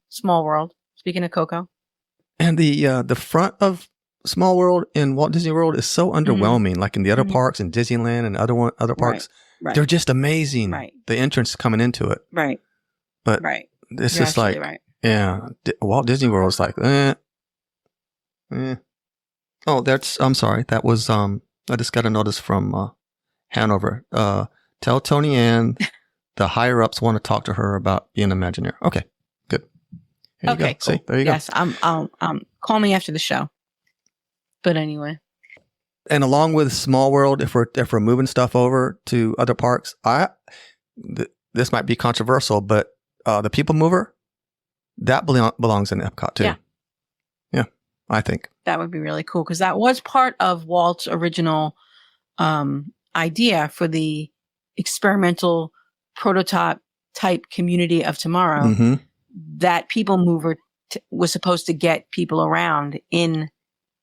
Small World. Speaking of Coco, and the front of Small World in Walt Disney World is so underwhelming. Like in the other parks, in Disneyland and other parks, they're just amazing. Right. The entrance coming into it, right? But this is like, Walt Disney World is like, Oh, I'm sorry. That was I just got a notice from Hanover. Tell Toni-Ann the higher ups want to talk to her about being an Imagineer. Okay, good. Here you go. Cool. See, there you go. Yes, call me after the show. But anyway. And along with Small World, if we're moving stuff over to other parks, this might be controversial, but the People Mover, that belongs in Epcot too. Yeah, I think that would be really cool because that was part of Walt's original idea for the experimental prototype type community of tomorrow. Mm-hmm. That People Mover was supposed to get people around in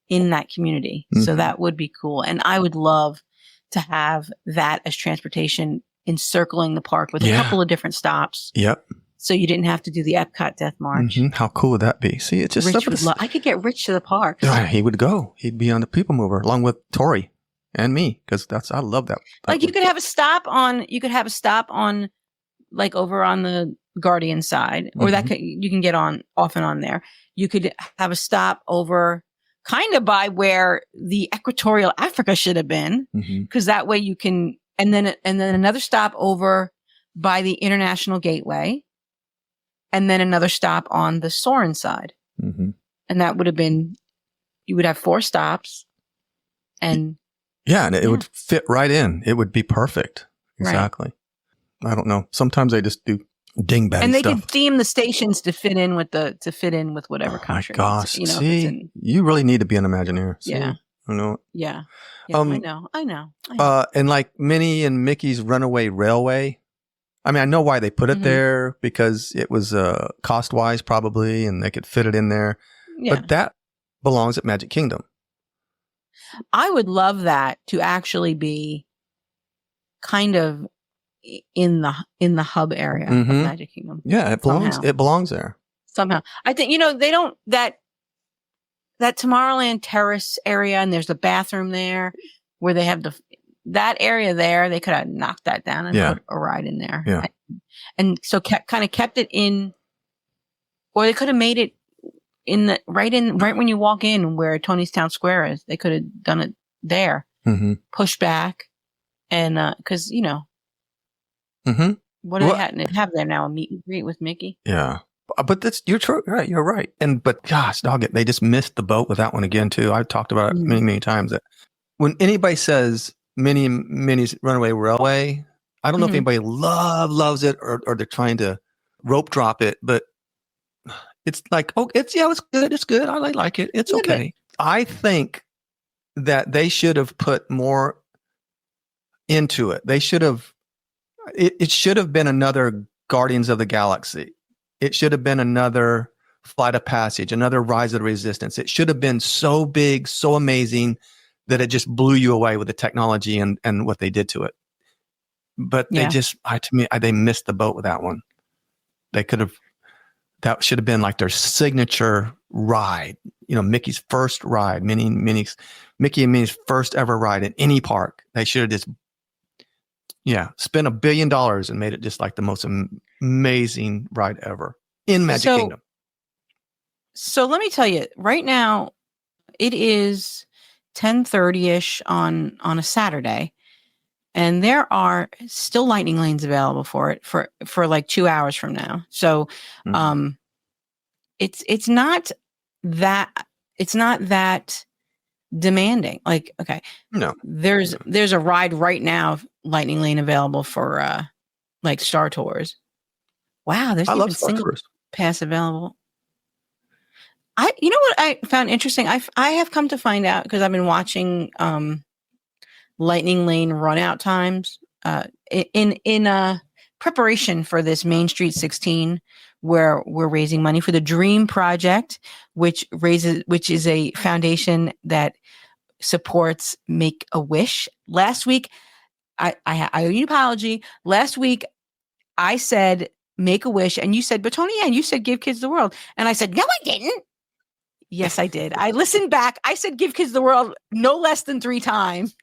that community. Mm-hmm. So that would be cool. And I would love to have that as transportation encircling the park with a couple of different stops. Yep. So you didn't have to do the Epcot Death March. Mm-hmm. How cool would that be? See, it's just I could get Rich to the park. He would go. He'd be on the People Mover along with Tori and me because I love that. Like you could have a stop on like over on the Guardian side, or you can get off and on there. You could have a stop over kind of by where the Equatorial Africa should have been, because that way you can, and then another stop over by the International Gateway, and then another stop on the Soarin' side. Mm-hmm. And that would have been, you would have 4 stops, and it would fit right in. It would be perfect. Exactly. Right. I don't know. Sometimes they just do dingbat stuff. And they could theme the stations to fit in with whatever country. My gosh. See, you really need to be an Imagineer. See? Yeah. I know. Yeah. I know. And like Minnie and Mickey's Runaway Railway. I mean, I know why they put it there because it was cost-wise probably, and they could fit it in there. Yeah. But that belongs at Magic Kingdom. I would love that to actually be kind of in the hub area of Magic Kingdom. Yeah, it belongs. Somehow. It belongs there somehow. I think they don't that Tomorrowland Terrace area, and there's the bathroom there where they have that area there. They could have knocked that down and put a ride in there. Yeah, and so kept it in, or they could have made it right when you walk in where Tony's Town Square is. They could have done it there, pushed back, and because what do they have there now? A meet and greet with Mickey? Yeah. But you're true. Right. You're right. But gosh, they just missed the boat with that one again too. I've talked about it many, many times that when anybody says Minnie's Runaway Railway. I don't know if anybody loves it or they're trying to rope drop it, but it's like, oh, it's good. It's good. I like it. It's okay. I think that they should have put more into it. They should have, it should have been another Guardians of the Galaxy. It should have been another Flight of Passage, another Rise of the Resistance. It should have been so big, so amazing that it just blew you away with the technology and what they did to it. But they they missed the boat with that one. They could have, that should have been like their signature ride. Mickey's first ride, Mickey and Minnie's first ever ride in any park. They should have just, spent $1 billion and made it just like the most amazing ride ever in Magic Kingdom. So let me tell you, right now it is 10:30ish on a Saturday, and there are still lightning lanes available for it for like 2 hours from now. So, it's not that demanding. Like, okay, no, there's a ride right now, lightning lane available for like Star Tours. Wow, there's even single pass available. You know what I found interesting? I have come to find out, because I've been watching lightning lane run out times in preparation for this Main Street 16, where we're raising money for the Dream Project, which is a foundation that supports Make-A-Wish. Last week, I owe you an apology. Last week, I said Make-A-Wish, and you said, but Toni-Ann, you said Give Kids the World. And I said, no, I didn't. Yes, I did. I listened back. I said Give Kids the World no less than 3 times.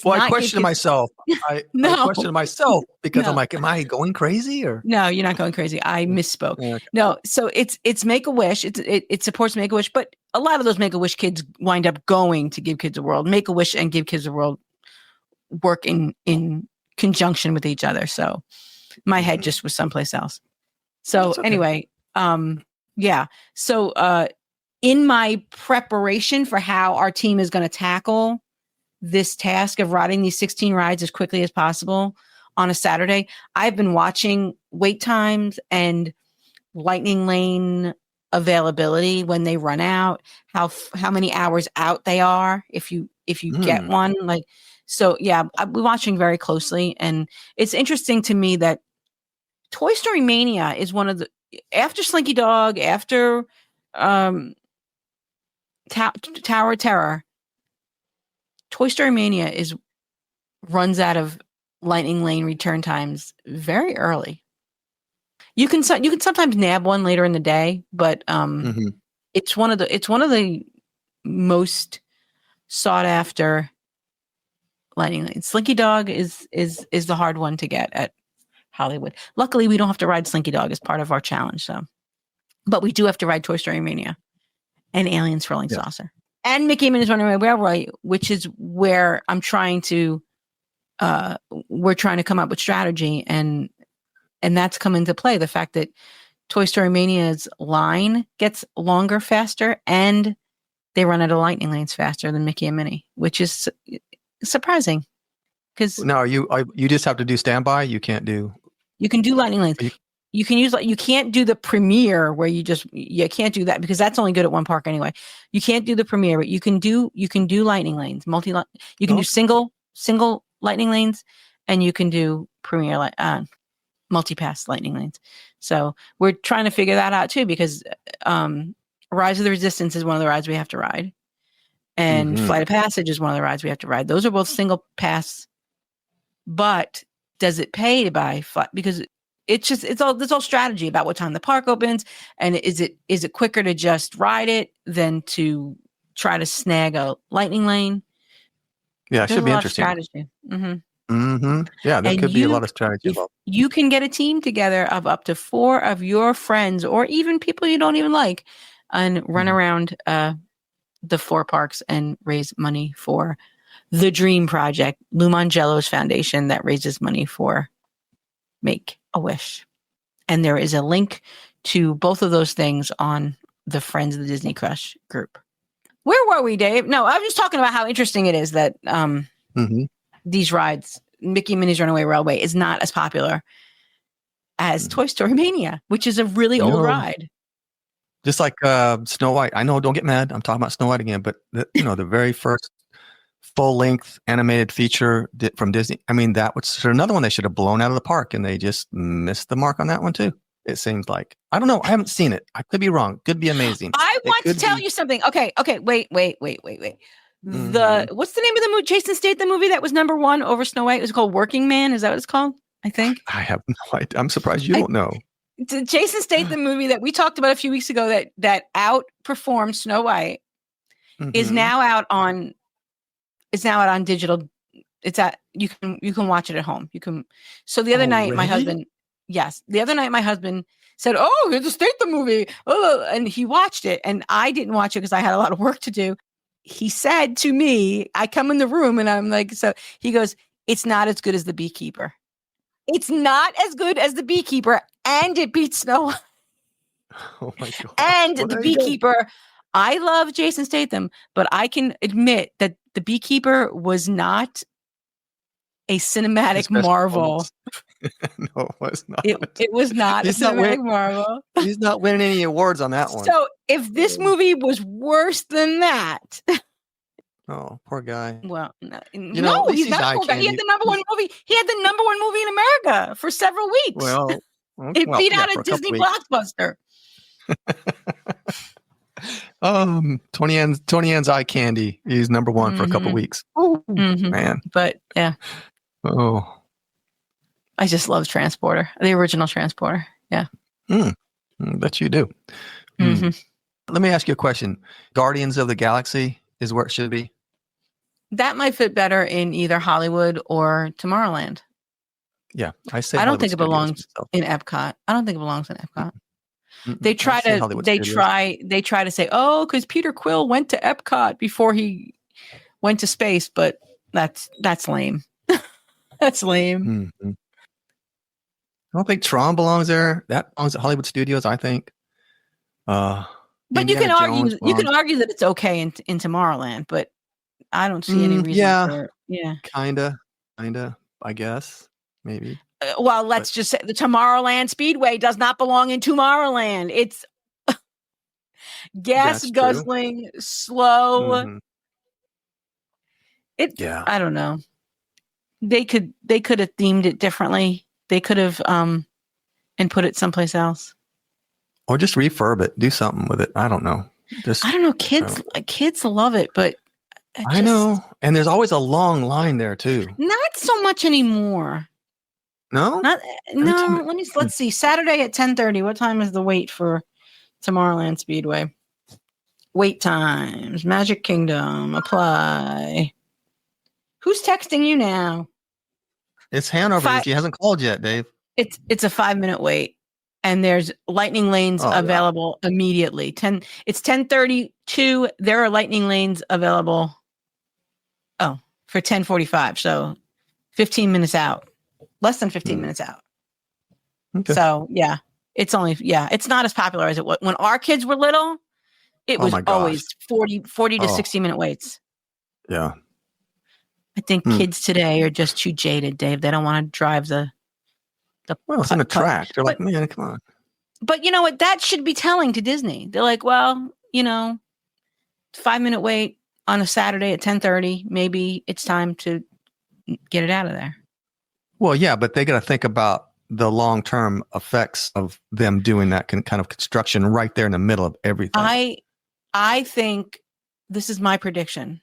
I questioned myself. I questioned myself because I'm like, am I going crazy? Or no, you're not going crazy. I misspoke. Okay. No, so it's Make-A-Wish. It supports Make-A-Wish, but a lot of those Make-A-Wish kids wind up going to Give Kids the World. Make-A-Wish and Give Kids the World work in conjunction with each other. So my head just was someplace else. So anyway, So in my preparation for how our team is going to tackle this task of riding these 16 rides as quickly as possible on a Saturday, I've been watching wait times and lightning lane availability when they run out, how many hours out they are if you get one. Like, so I've been watching very closely, and it's interesting to me that Toy Story Mania is one of the, after Slinky Dog, after Tower of Terror, Toy Story Mania runs out of lightning lane return times very early. You can sometimes nab one later in the day, but it's one of the most sought after lightning lanes. Slinky Dog is the hard one to get at Hollywood. Luckily, we don't have to ride Slinky Dog as part of our challenge, but we do have to ride Toy Story Mania and Alien Swirling Saucer and Mickey and Minnie's Runaway Railway, which is where we're trying to come up with strategy, and that's come into play. The fact that Toy Story Mania's line gets longer faster, and they run out of lightning lanes faster than Mickey and Minnie, which is surprising. Because now you just have to do standby. You can't do. You can do lightning lanes. You can use, you can't do the premiere where you can't do that, because that's only good at one park anyway. You can't do the premiere, but you can do lightning lanes, you can do single lightning lanes, and you can do premiere multi-pass lightning lanes. So we're trying to figure that out too, because Rise of the Resistance is one of the rides we have to ride, and Flight of Passage is one of the rides we have to ride. Those are both single pass, but does it pay to buy flight? Because there's all strategy about what time the park opens, and is it quicker to just ride it than to try to snag a lightning lane? Yeah, it should be interesting. Strategy. Yeah, there could be a lot of strategy. You can get a team together of up to 4 of your friends, or even people you don't even like, and run around the 4 parks and raise money for the Dream Project, Lou Mangello's foundation that raises money for Make-A-Wish. And there is a link to both of those things on the Friends of the Disney Crush group. Where were we, Dave? No, I was just talking about how interesting it is that these rides, Mickey and Minnie's Runaway Railway, is not as popular as Toy Story Mania, which is a really old ride. Just like Snow White. I know, don't get mad. I'm talking about Snow White again, but the very first full-length animated feature from Disney. I mean, that was another one they should have blown out of the park, and they just missed the mark on that one too. It seems like. I don't know. I haven't seen it. I could be wrong. Could be amazing. I want to tell you something. Okay. Wait. What's the name of the movie? Jason Statham movie that was #1 over Snow White. It was called Working Man. Is that what it's called? I think. I have no idea. I'm surprised you don't know. The Jason Statham movie that we talked about a few weeks ago that outperformed Snow White is now out on digital. It's you can watch it at home. You can. So the other night, my husband said, "Oh, it's a Statham movie." Oh, and he watched it, and I didn't watch it because I had a lot of work to do. He said to me, I come in the room and I'm like, so he goes, "It's not as good as The Beekeeper. It's not as good as The Beekeeper, and it beats Snow White." Oh my God. And The Beekeeper, I love Jason Statham, but I can admit that The Beekeeper was not a cinematic marvel. No, it was not. It was not a cinematic marvel. He's not winning any awards on that one. So if this movie was worse than that, oh, poor guy. Well, he's not eye poor guy. He had the #1 movie. He had the #1 movie in America for several weeks. Well, it beat out a Disney blockbuster. Toni-Ann's eye candy. He's #1 for a couple weeks. Oh man. But yeah. Oh. I just love Transporter, the original Transporter. Yeah. I bet you do. Let me ask you a question. Guardians of the Galaxy is where it should be? That might fit better in either Hollywood or Tomorrowland. Yeah, I say. I don't think it belongs in Epcot. They try to say, "Oh, because Peter Quill went to Epcot before he went to space," but that's lame. That's lame. I don't think Tron belongs there. That belongs at Hollywood Studios, I think. But you can argue that it's okay in Tomorrowland, but I don't see any reason. Kinda, I guess, maybe. Well, let's just say the Tomorrowland Speedway does not belong in Tomorrowland. It's gas guzzling, slow. I don't know. They could have themed it differently. They could have and put it someplace else. Or just refurb it. Do something with it. I don't know. I don't know. Kids love it, but I know. And there's always a long line there too. Not so much anymore. No? Let's see. Saturday at 10:30. What time is the wait for Tomorrowland Speedway? Wait times. Magic Kingdom. Apply. Who's texting you now? It's Hanover. She hasn't called yet, Dave. It's a 5-minute wait. And there's lightning lanes available immediately. It's 10:32. There are lightning lanes available. Oh, for 10:45. So 15 minutes out. Less than 15 minutes out. Okay. So yeah, it's not as popular as it was when our kids were little. It was always 40 to 60 minute waits. Yeah. I think kids today are just too jaded, Dave. They don't want to drive the it's in a track. They're like, man, come on. But you know what? That should be telling to Disney. They're like, well, 5-minute wait on a Saturday at 10:30. Maybe it's time to get it out of there. Well, yeah, but they got to think about the long-term effects of them doing that kind of construction right there in the middle of everything. I think this is my prediction.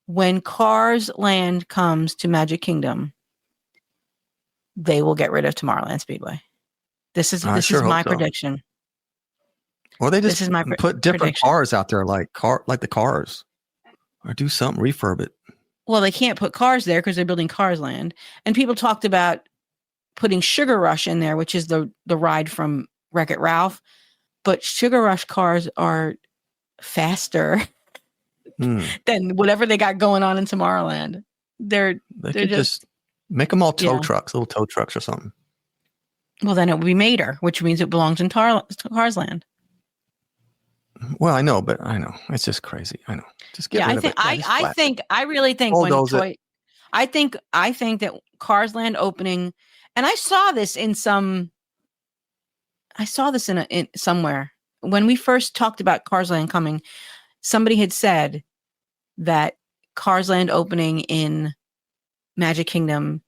When Cars Land comes to Magic Kingdom, they will get rid of Tomorrowland Speedway. This is my prediction. Or they just put different cars out there, like the Cars, or do something, refurb it. Well, they can't put cars there because they're building Cars Land. And people talked about putting Sugar Rush in there, which is the ride from Wreck-It Ralph. But Sugar Rush cars are faster than whatever they got going on in Tomorrowland. They could just make them all little tow trucks or something. Well, then it would be Mater, which means it belongs in Cars Land. Well, I know, but it's just crazy. I know. Just get rid of it. I really think I think that Cars Land opening, and I saw this in somewhere when we first talked about Cars Land coming. Somebody had said that Cars Land opening in Magic Kingdom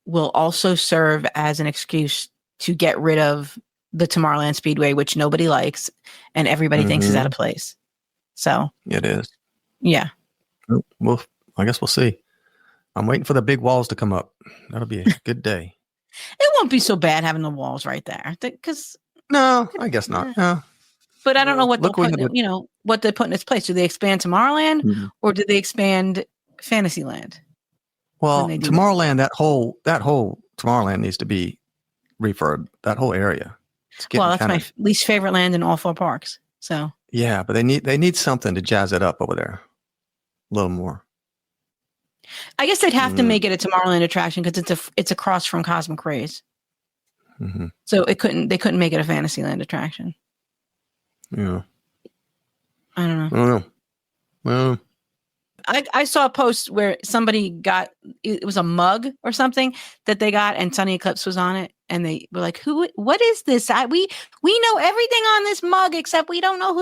will also serve as an excuse to get rid of the Tomorrowland Speedway, which nobody likes and everybody thinks is out of place. So it is. Yeah. Well, I guess we'll see. I'm waiting for the big walls to come up. That'll be a good day. It won't be so bad having the walls right there, because no, I guess not. Yeah. But I don't know what what they put in its place. Do they expand Tomorrowland or do they expand Fantasyland? Well, Tomorrowland, that whole Tomorrowland needs to be refurbed. That whole area. Well, that's my least favorite land in all 4 parks. So yeah, but they need something to jazz it up over there a little more. I guess they'd have to make it a Tomorrowland attraction because it's across from Cosmic Rays. So they couldn't make it a Fantasyland attraction. Yeah. I don't know. Well, I saw a post where somebody got, it was a mug or something that they got, and Sunny Eclipse was on it, and they were like, what is this? We know everything on this mug except we don't know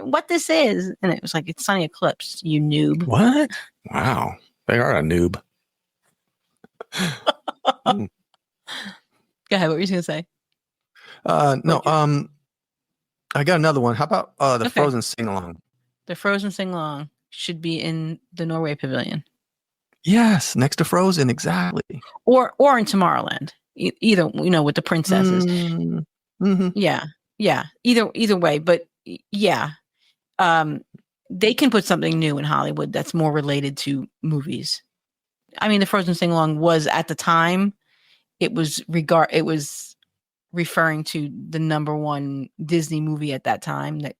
what this is. And it was like, it's Sunny Eclipse, you noob. What? Wow. They are a noob. Go ahead. What were you going to say? No. I got another one. How about the Frozen sing-along? The Frozen sing-along should be in the Norway Pavilion. Yes, next to Frozen, exactly. Or in Tomorrowland. Either, with the princesses. Yeah. Either way, but yeah. They can put something new in Hollywood that's more related to movies. I mean, the Frozen sing-along was, at the time, it was referring to the number one Disney movie at that time that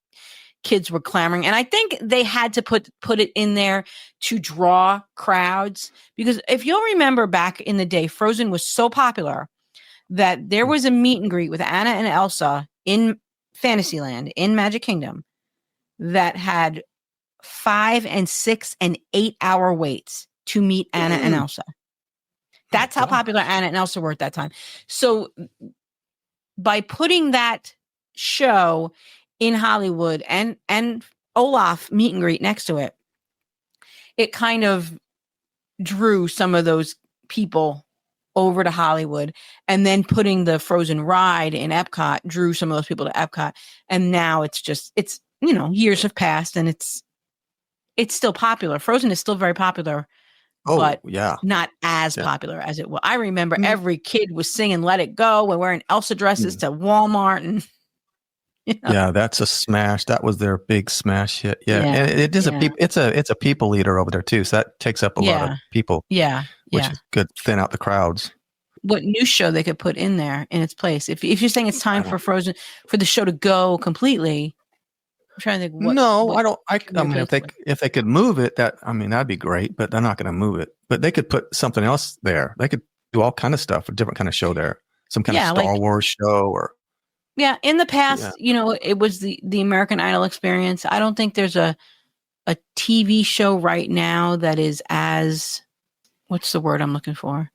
kids were clamoring. And I think they had to put it in there to draw crowds, because if you'll remember back in the day, Frozen was so popular that there was a meet and greet with Anna and Elsa in Fantasyland in Magic Kingdom that had 5 and 6 and 8 hour waits to meet Anna and Elsa. That's how popular Anna and Elsa were at that time. So by putting that show in Hollywood and Olaf meet and greet next to it, it kind of drew some of those people over to Hollywood. And then putting the Frozen ride in Epcot drew some of those people to Epcot. And now it's years have passed and it's still popular. Frozen is still very popular. But not as popular as it was. I remember every kid was singing "Let It Go" and wearing Elsa dresses to Walmart, and yeah, that's a smash. That was their big smash hit. Yeah, and it is it's a people leader over there too. So that takes up a lot of people. Yeah, which is good, thin out the crowds. What new show they could put in there in its place? If you're saying it's time for Frozen for the show to go completely. I'm trying to think. I mean, if they could move it, that'd be great. But they're not going to move it. But they could put something else there. They could do all kind of stuff, a different kind of show there, some kind of Star Wars show or. Yeah, in the past, it was the American Idol experience. I don't think there's a TV show right now that is as, what's the word I'm looking for?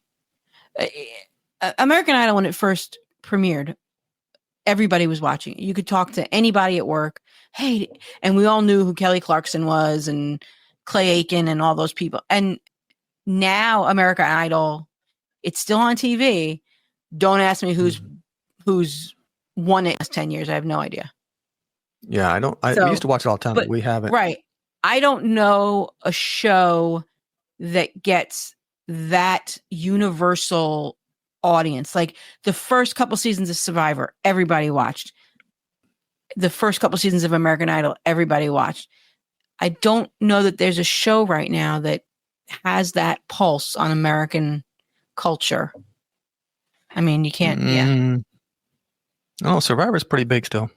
American Idol, when it first premiered, everybody was watching. You could talk to anybody at work. Hey, and we all knew who Kelly Clarkson was and Clay Aiken and all those people. And now American Idol, it's still on TV. Don't ask me who's won it in the last 10 years. I have no idea. Yeah, we used to watch it all the time, but we haven't. Right. I don't know a show that gets that universal audience. Like the first couple seasons of Survivor, everybody watched. The first couple seasons of American Idol, everybody watched. I don't know that there's a show right now that has that pulse on American culture. I mean, you can't, Oh, Survivor's pretty big still.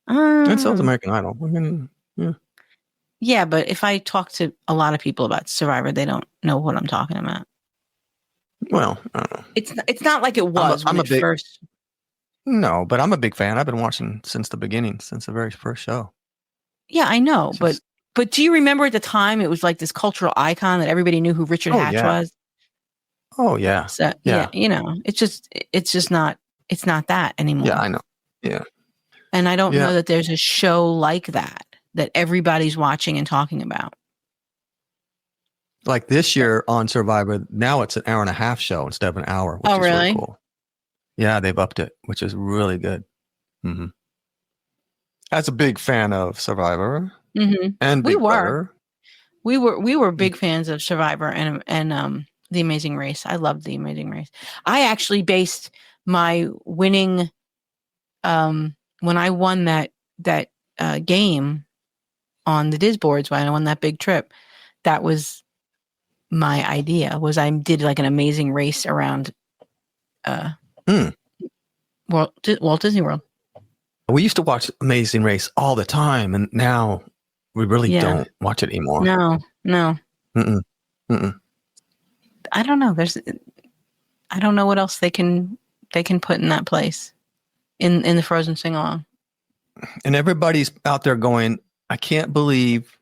And so is American Idol. I mean, yeah, but if I talk to a lot of people about Survivor, they don't know what I'm talking about. Well, I don't know. It's not like it was first. No, but I'm a big fan. I've been watching since the beginning, since the very first show. Yeah, I know, but But do you remember at the time it was like this cultural icon that everybody knew who Richard Hatch was? Oh yeah. So yeah, it's just not that anymore. Yeah, I know. Yeah. And I don't know that there's a show like that everybody's watching and talking about. Like this year on Survivor, now it's an 1.5-hour show instead of an hour, which is really cool. Yeah, they've upped it, which is really good. Mm-hmm. As a big fan of Survivor, and Big Brother. We were big fans of Survivor and The Amazing Race. I loved The Amazing Race. I actually based my winning when I won that game on the Diz boards, when I won that big trip. That was my idea. Was I did like an amazing race around Walt Disney World. We used to watch Amazing Race all the time, and now we really don't watch it anymore. No. Mm-mm. I don't know. I don't know what else they can put in that place in the Frozen sing-along. And everybody's out there going, I can't believe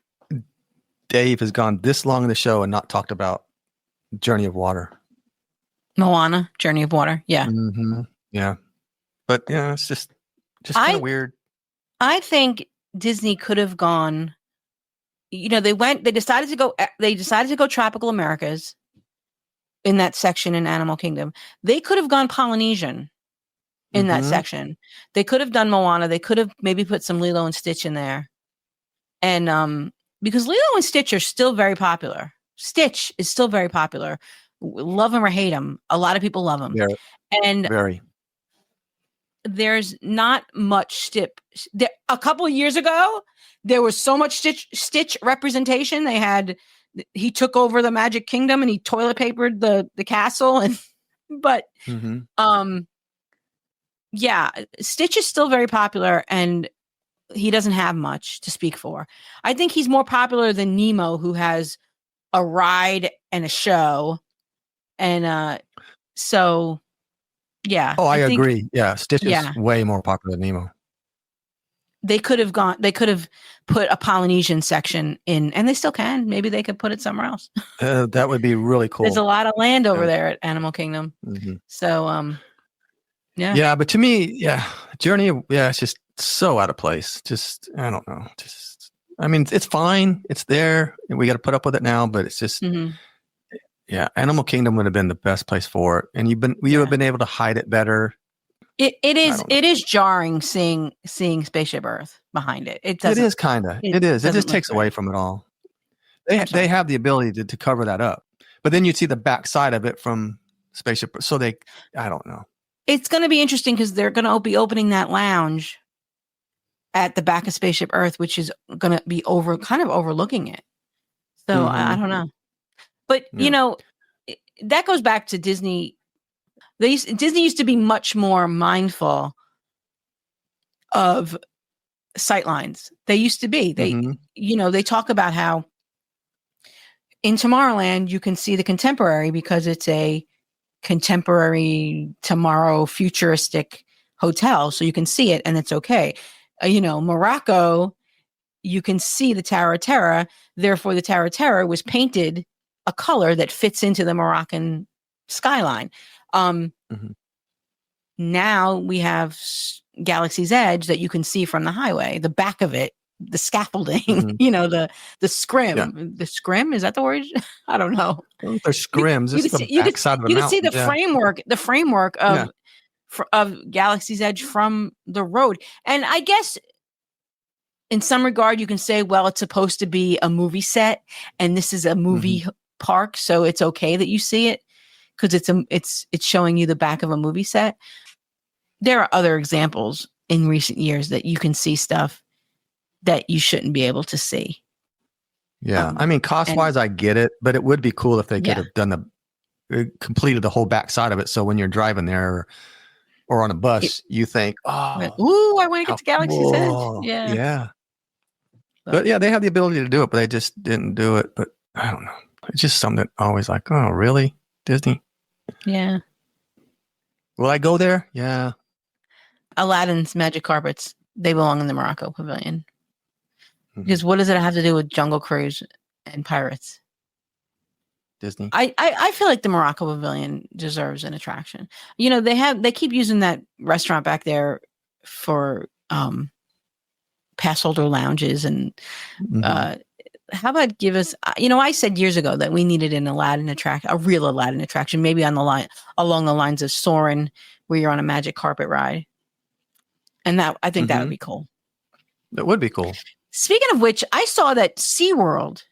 Dave has gone this long in the show and not talked about Journey of Water. Moana, Journey of Water. Yeah. Mm-hmm. Yeah. But it's just kind of weird. I think Disney could have gone, they decided to go Tropical Americas in that section in Animal Kingdom. They could have gone Polynesian in that section. They could have done Moana. They could have maybe put some Lilo and Stitch in there. And because Lilo and Stitch are still very popular. Stitch is still very popular. Love him or hate him. A lot of people love him. Yeah. And there's not much a couple of years ago, there was so much Stitch representation. He took over the Magic Kingdom and he toilet papered the castle. But Stitch is still very popular and he doesn't have much to speak for. I think he's more popular than Nemo, who has a ride and a show. And so, yeah. Oh, I agree. Yeah, Stitch is way more popular than Nemo. They could have put a Polynesian section in, and they still can. Maybe they could put it somewhere else. That would be really cool. There's a lot of land over there at Animal Kingdom. Mm-hmm. So, yeah. Yeah, but to me, Journey, it's just so out of place. Just, I don't know. I mean, it's fine. It's there. And we got to put up with it now, but it's just, Animal Kingdom would have been the best place for it. And you would have been able to hide it better. It is jarring seeing Spaceship Earth behind it. It is kind of. It is. It just takes away from it all. They have the ability to cover that up. But then you see the backside of it from Spaceship. So I don't know. It's going to be interesting because they're going to be opening that lounge at the back of Spaceship Earth, which is going to be kind of overlooking it. So I don't know. But, that goes back to Disney. Disney used to be much more mindful of sightlines. They used to be. They talk about how in Tomorrowland, you can see the Contemporary because it's a contemporary tomorrow futuristic hotel. So you can see it and it's okay. Morocco, you can see the Tower of Terror. Therefore, the Tower of Terror was painted a color that fits into the Moroccan skyline. Now we have Galaxy's Edge that you can see from the highway, the back of it, the scaffolding, the scrim. Yeah. The scrim, is that the word? I don't know. They're scrims. You could see the framework of Galaxy's Edge from the road. And I guess in some regard, you can say, well, it's supposed to be a movie set and this is a movie park. So it's okay that you see it because it's showing you the back of a movie set. There are other examples in recent years that you can see stuff that you shouldn't be able to see. Yeah. I mean, cost-wise, I get it, but it would be cool if they could have done completed the whole backside of it. So when you're driving there or on a bus, you think, I want to get to Galaxy's Edge. Yeah. Yeah. But they have the ability to do it, but they just didn't do it. But I don't know. It's just something that always like, oh, really? Disney? Yeah. Will I go there? Yeah. Aladdin's magic carpets, they belong in the Morocco Pavilion. Because what does it have to do with Jungle Cruise and pirates? Disney. I feel like the Morocco Pavilion deserves an attraction. You know, they keep using that restaurant back there for pass holder lounges and how about give us, I said years ago that we needed an Aladdin attraction, a real Aladdin attraction, maybe on the line along the lines of Soarin', where you're on a magic carpet ride. And I think that would be cool. That would be cool. Speaking of which, I saw that SeaWorld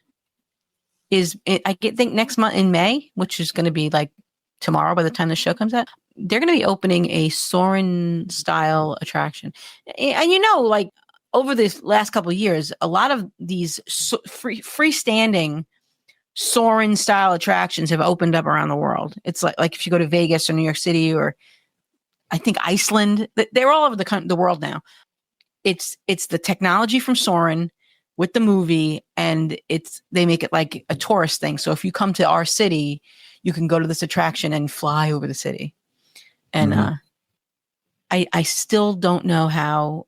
think next month in May, which is going to be like tomorrow by the time the show comes out, they're going to be opening a Soarin' style attraction. And like over this last couple of years, a lot of these freestanding Soarin' style attractions have opened up around the world. It's like if you go to Vegas or New York City or I think Iceland, they're all over the world now. It's the technology from Soarin' with the movie, and they make it like a tourist thing. So if you come to our city, you can go to this attraction and fly over the city. And I still don't know how.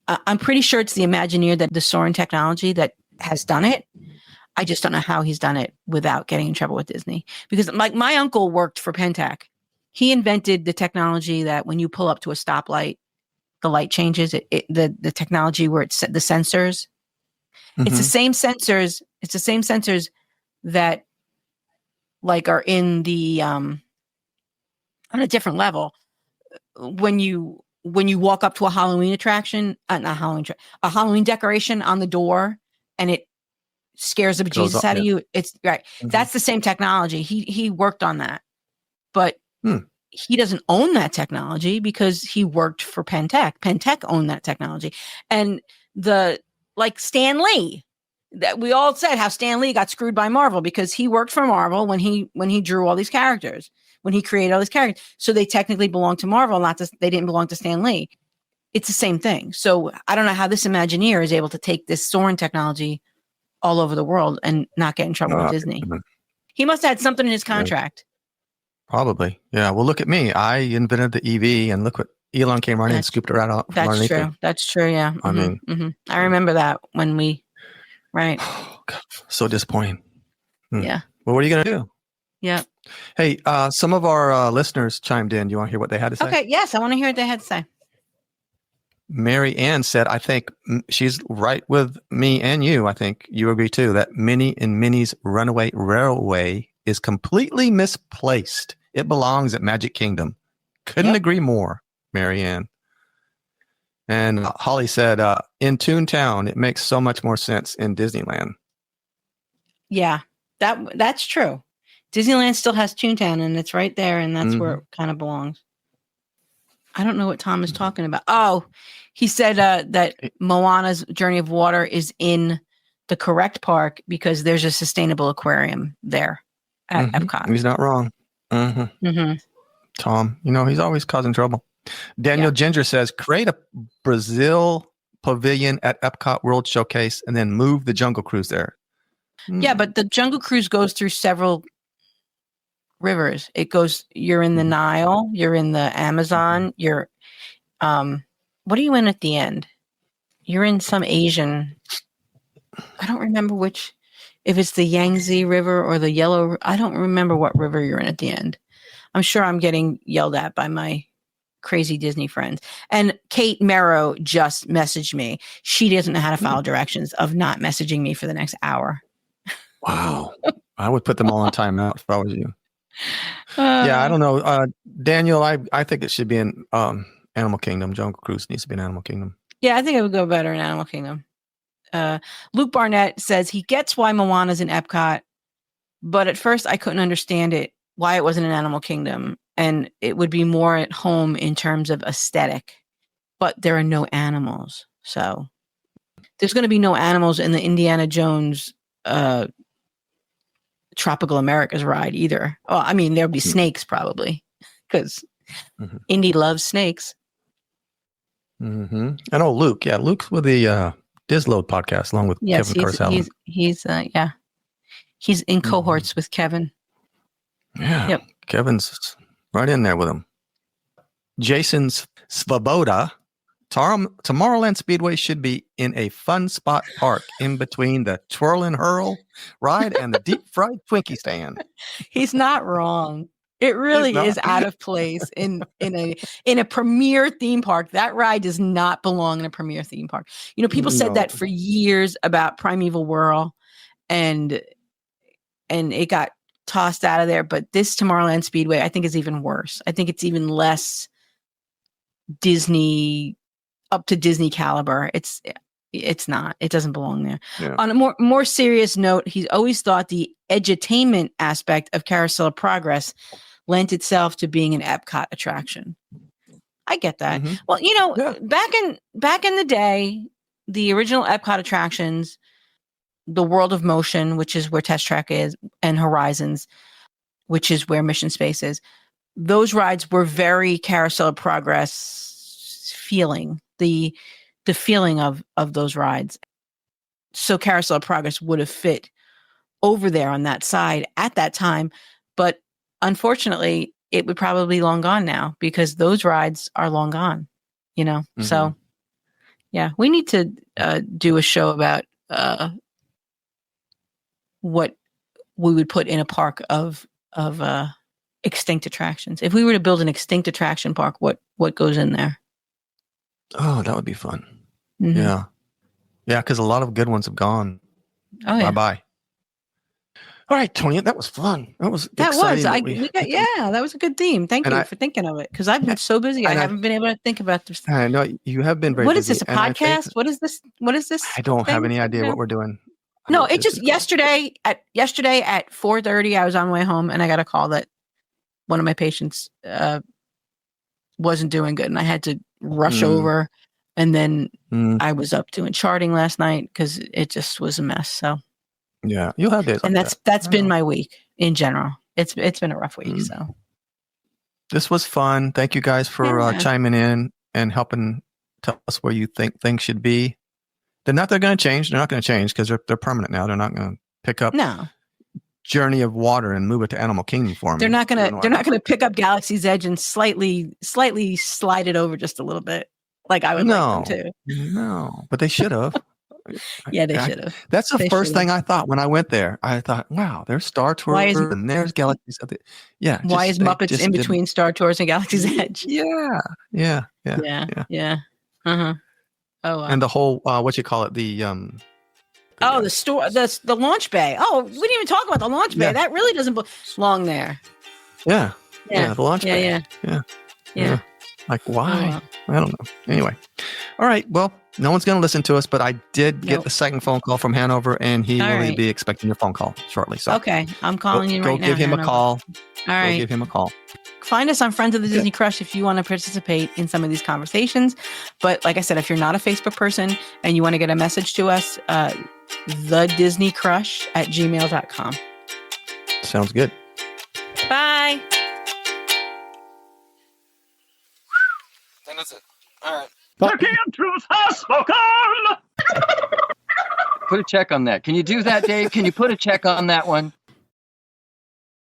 I'm pretty sure it's the Imagineer, that the Soarin' technology that has done it. I just don't know how he's done it without getting in trouble with Disney. Because like my uncle worked for Pentac. He invented the technology that when you pull up to a stoplight, the light changes. The technology where it's the sensors. It's the same sensors. It's the same sensors that like are in the on a different level. When you walk up to a Halloween attraction, a Halloween decoration on the door, and it scares the bejesus out of you. It's right. That's the same technology. He worked on that, but he doesn't own that technology because he worked for Pentac. Pentac owned that technology, and like Stan Lee, that we all said how Stan Lee got screwed by Marvel because he worked for Marvel when he drew all these characters, when he created all these characters. So they technically belong to Marvel, they didn't belong to Stan Lee. It's the same thing. So I don't know how this Imagineer is able to take this Soarin' technology all over the world and not get in trouble with Disney. He must have had something in his contract. Probably. Yeah. Well, look at me. I invented the EV, and look what Elon came running and scooped it right out. That's true. Me. That's true. Yeah. I mean, I remember that when right. Oh, God, so disappointing. Yeah. Well, what are you going to do? Yeah. Hey, some of our listeners chimed in. Do you want to hear what they had to say? Okay. Yes. I want to hear what they had to say. Mary Ann said, I think she's right with me and you. I think you agree too, that Minnie and Minnie's Runaway Railway is completely misplaced. It belongs at Magic Kingdom. Couldn't agree more, Mary Ann. And Holly said, in Toontown, it makes so much more sense in Disneyland. Yeah, that's true. Disneyland still has Toontown, and it's right there, and that's where it kind of belongs. I don't know what Tom is talking about. Oh, he said that Moana's Journey of Water is in the correct park because there's a sustainable aquarium there at Epcot. He's not wrong. Tom, he's always causing trouble. Daniel Ginger says, create a Brazil pavilion at Epcot World Showcase and then move the Jungle Cruise there. Yeah, but the Jungle Cruise goes through several rivers. You're in the Nile, you're in the Amazon, you're what are you in at the end? You're in some Asian, I don't remember which, if it's the Yangtze River or the Yellow, I don't remember what river you're in at the end. I'm sure I'm getting yelled at by my crazy Disney friends. And Kate Merrow just messaged me. She doesn't know how to follow directions of not messaging me for the next hour. Wow. I would put them all on timeout if I was you. Yeah, I don't know. Daniel, I think it should be in Animal Kingdom. Jungle Cruise needs to be in Animal Kingdom. Yeah, I think it would go better in Animal Kingdom. Luke Barnett says he gets why Moana's in Epcot, but at first I couldn't understand it, why it wasn't in Animal Kingdom. And it would be more at home in terms of aesthetic, but there are no animals. So there's going to be no animals in the Indiana Jones Tropical Americas ride either. Well, I mean, there'll be snakes probably because Indy loves snakes. I know Luke. Yeah, Luke's with the Disload podcast along with Kevin Carsell. He's in cohorts with Kevin. Yeah. Yep. Kevin's right in there with him. Jason Svoboda Tomorrowland Speedway should be in a fun spot park in between the Twirl and Hurl ride and the deep fried Twinkie stand. He's not wrong. It really is out of place in a premier theme park. That ride does not belong in a premier theme park. You know, people said that for years about Primeval Whirl, and it got tossed out of there. But this Tomorrowland Speedway, I think, is even worse. I think it's even less Disney, up to Disney caliber. It's not. It doesn't belong there. Yeah. On a more serious note, he's always thought the edutainment aspect of Carousel of Progress lent itself to being an Epcot attraction. I get that. Mm-hmm. Well, you know, back in the day, the original Epcot attractions, the World of Motion, which is where Test Track is, and Horizons, which is where Mission Space is, those rides were very Carousel of Progress feeling, the feeling of those rides. So Carousel of Progress would have fit over there on that side at that time, but unfortunately, it would probably be long gone now because those rides are long gone, you know? Mm-hmm. So yeah, we need to do a show about what we would put in a park of extinct attractions. If we were to build an extinct attraction park, what goes in there? Oh, that would be fun. Mm-hmm. Yeah. Yeah, because a lot of good ones have gone. Oh, yeah. Bye-bye. All right, Toni, that was fun. That was exciting. That was a good theme. Thank you for thinking of it, because I've been so busy. I haven't been able to think about this. I know you have been very busy. What is this, a podcast? What is this? What is this? I don't have any idea what we're doing. No, it just yesterday at 4:30, I was on my way home and I got a call that one of my patients wasn't doing good, and I had to rush over. And then I was up doing charting last night because it just was a mess. So. Yeah, you'll have days. And that's been my week in general. It's been a rough week. So this was fun. Thank you guys for chiming in and helping tell us where you think things should be. They're not going to change. They're not going to change because they're permanent now. They're not going to pick up Journey of Water and move it to Animal Kingdom for me. They're not going to pick up Galaxy's Edge and slightly slide it over just a little bit, like I would like them to. No, but they should have. Yeah, they should have. That's the first thing I thought when I went there. I thought, wow, there's Star Tours and there's Galaxy's Edge. Yeah. Why is Muppets in between Star Tours and Galaxy's Edge? Yeah. Uh-huh. Oh, wow. And the whole, what you call it? The launch bay. Oh, we didn't even talk about the launch bay. That really doesn't belong there. Yeah. The launch bay. Yeah. Like, why? I don't know. Anyway. All right. Well, no one's going to listen to us, but I did get the second phone call from Hanover, and he will be expecting your phone call shortly. So okay. I'm calling you right now. Go give him a call. All right. Go give him a call. Find us on Friends of the Disney Crush if you want to participate in some of these conversations. But like I said, if you're not a Facebook person and you want to get a message to us, thedisneycrush@gmail.com. Sounds good. Bye. Then that's it. All right. The key of truth has spoken. Put a check on that. Can you do that, Dave? Can you put a check on that one?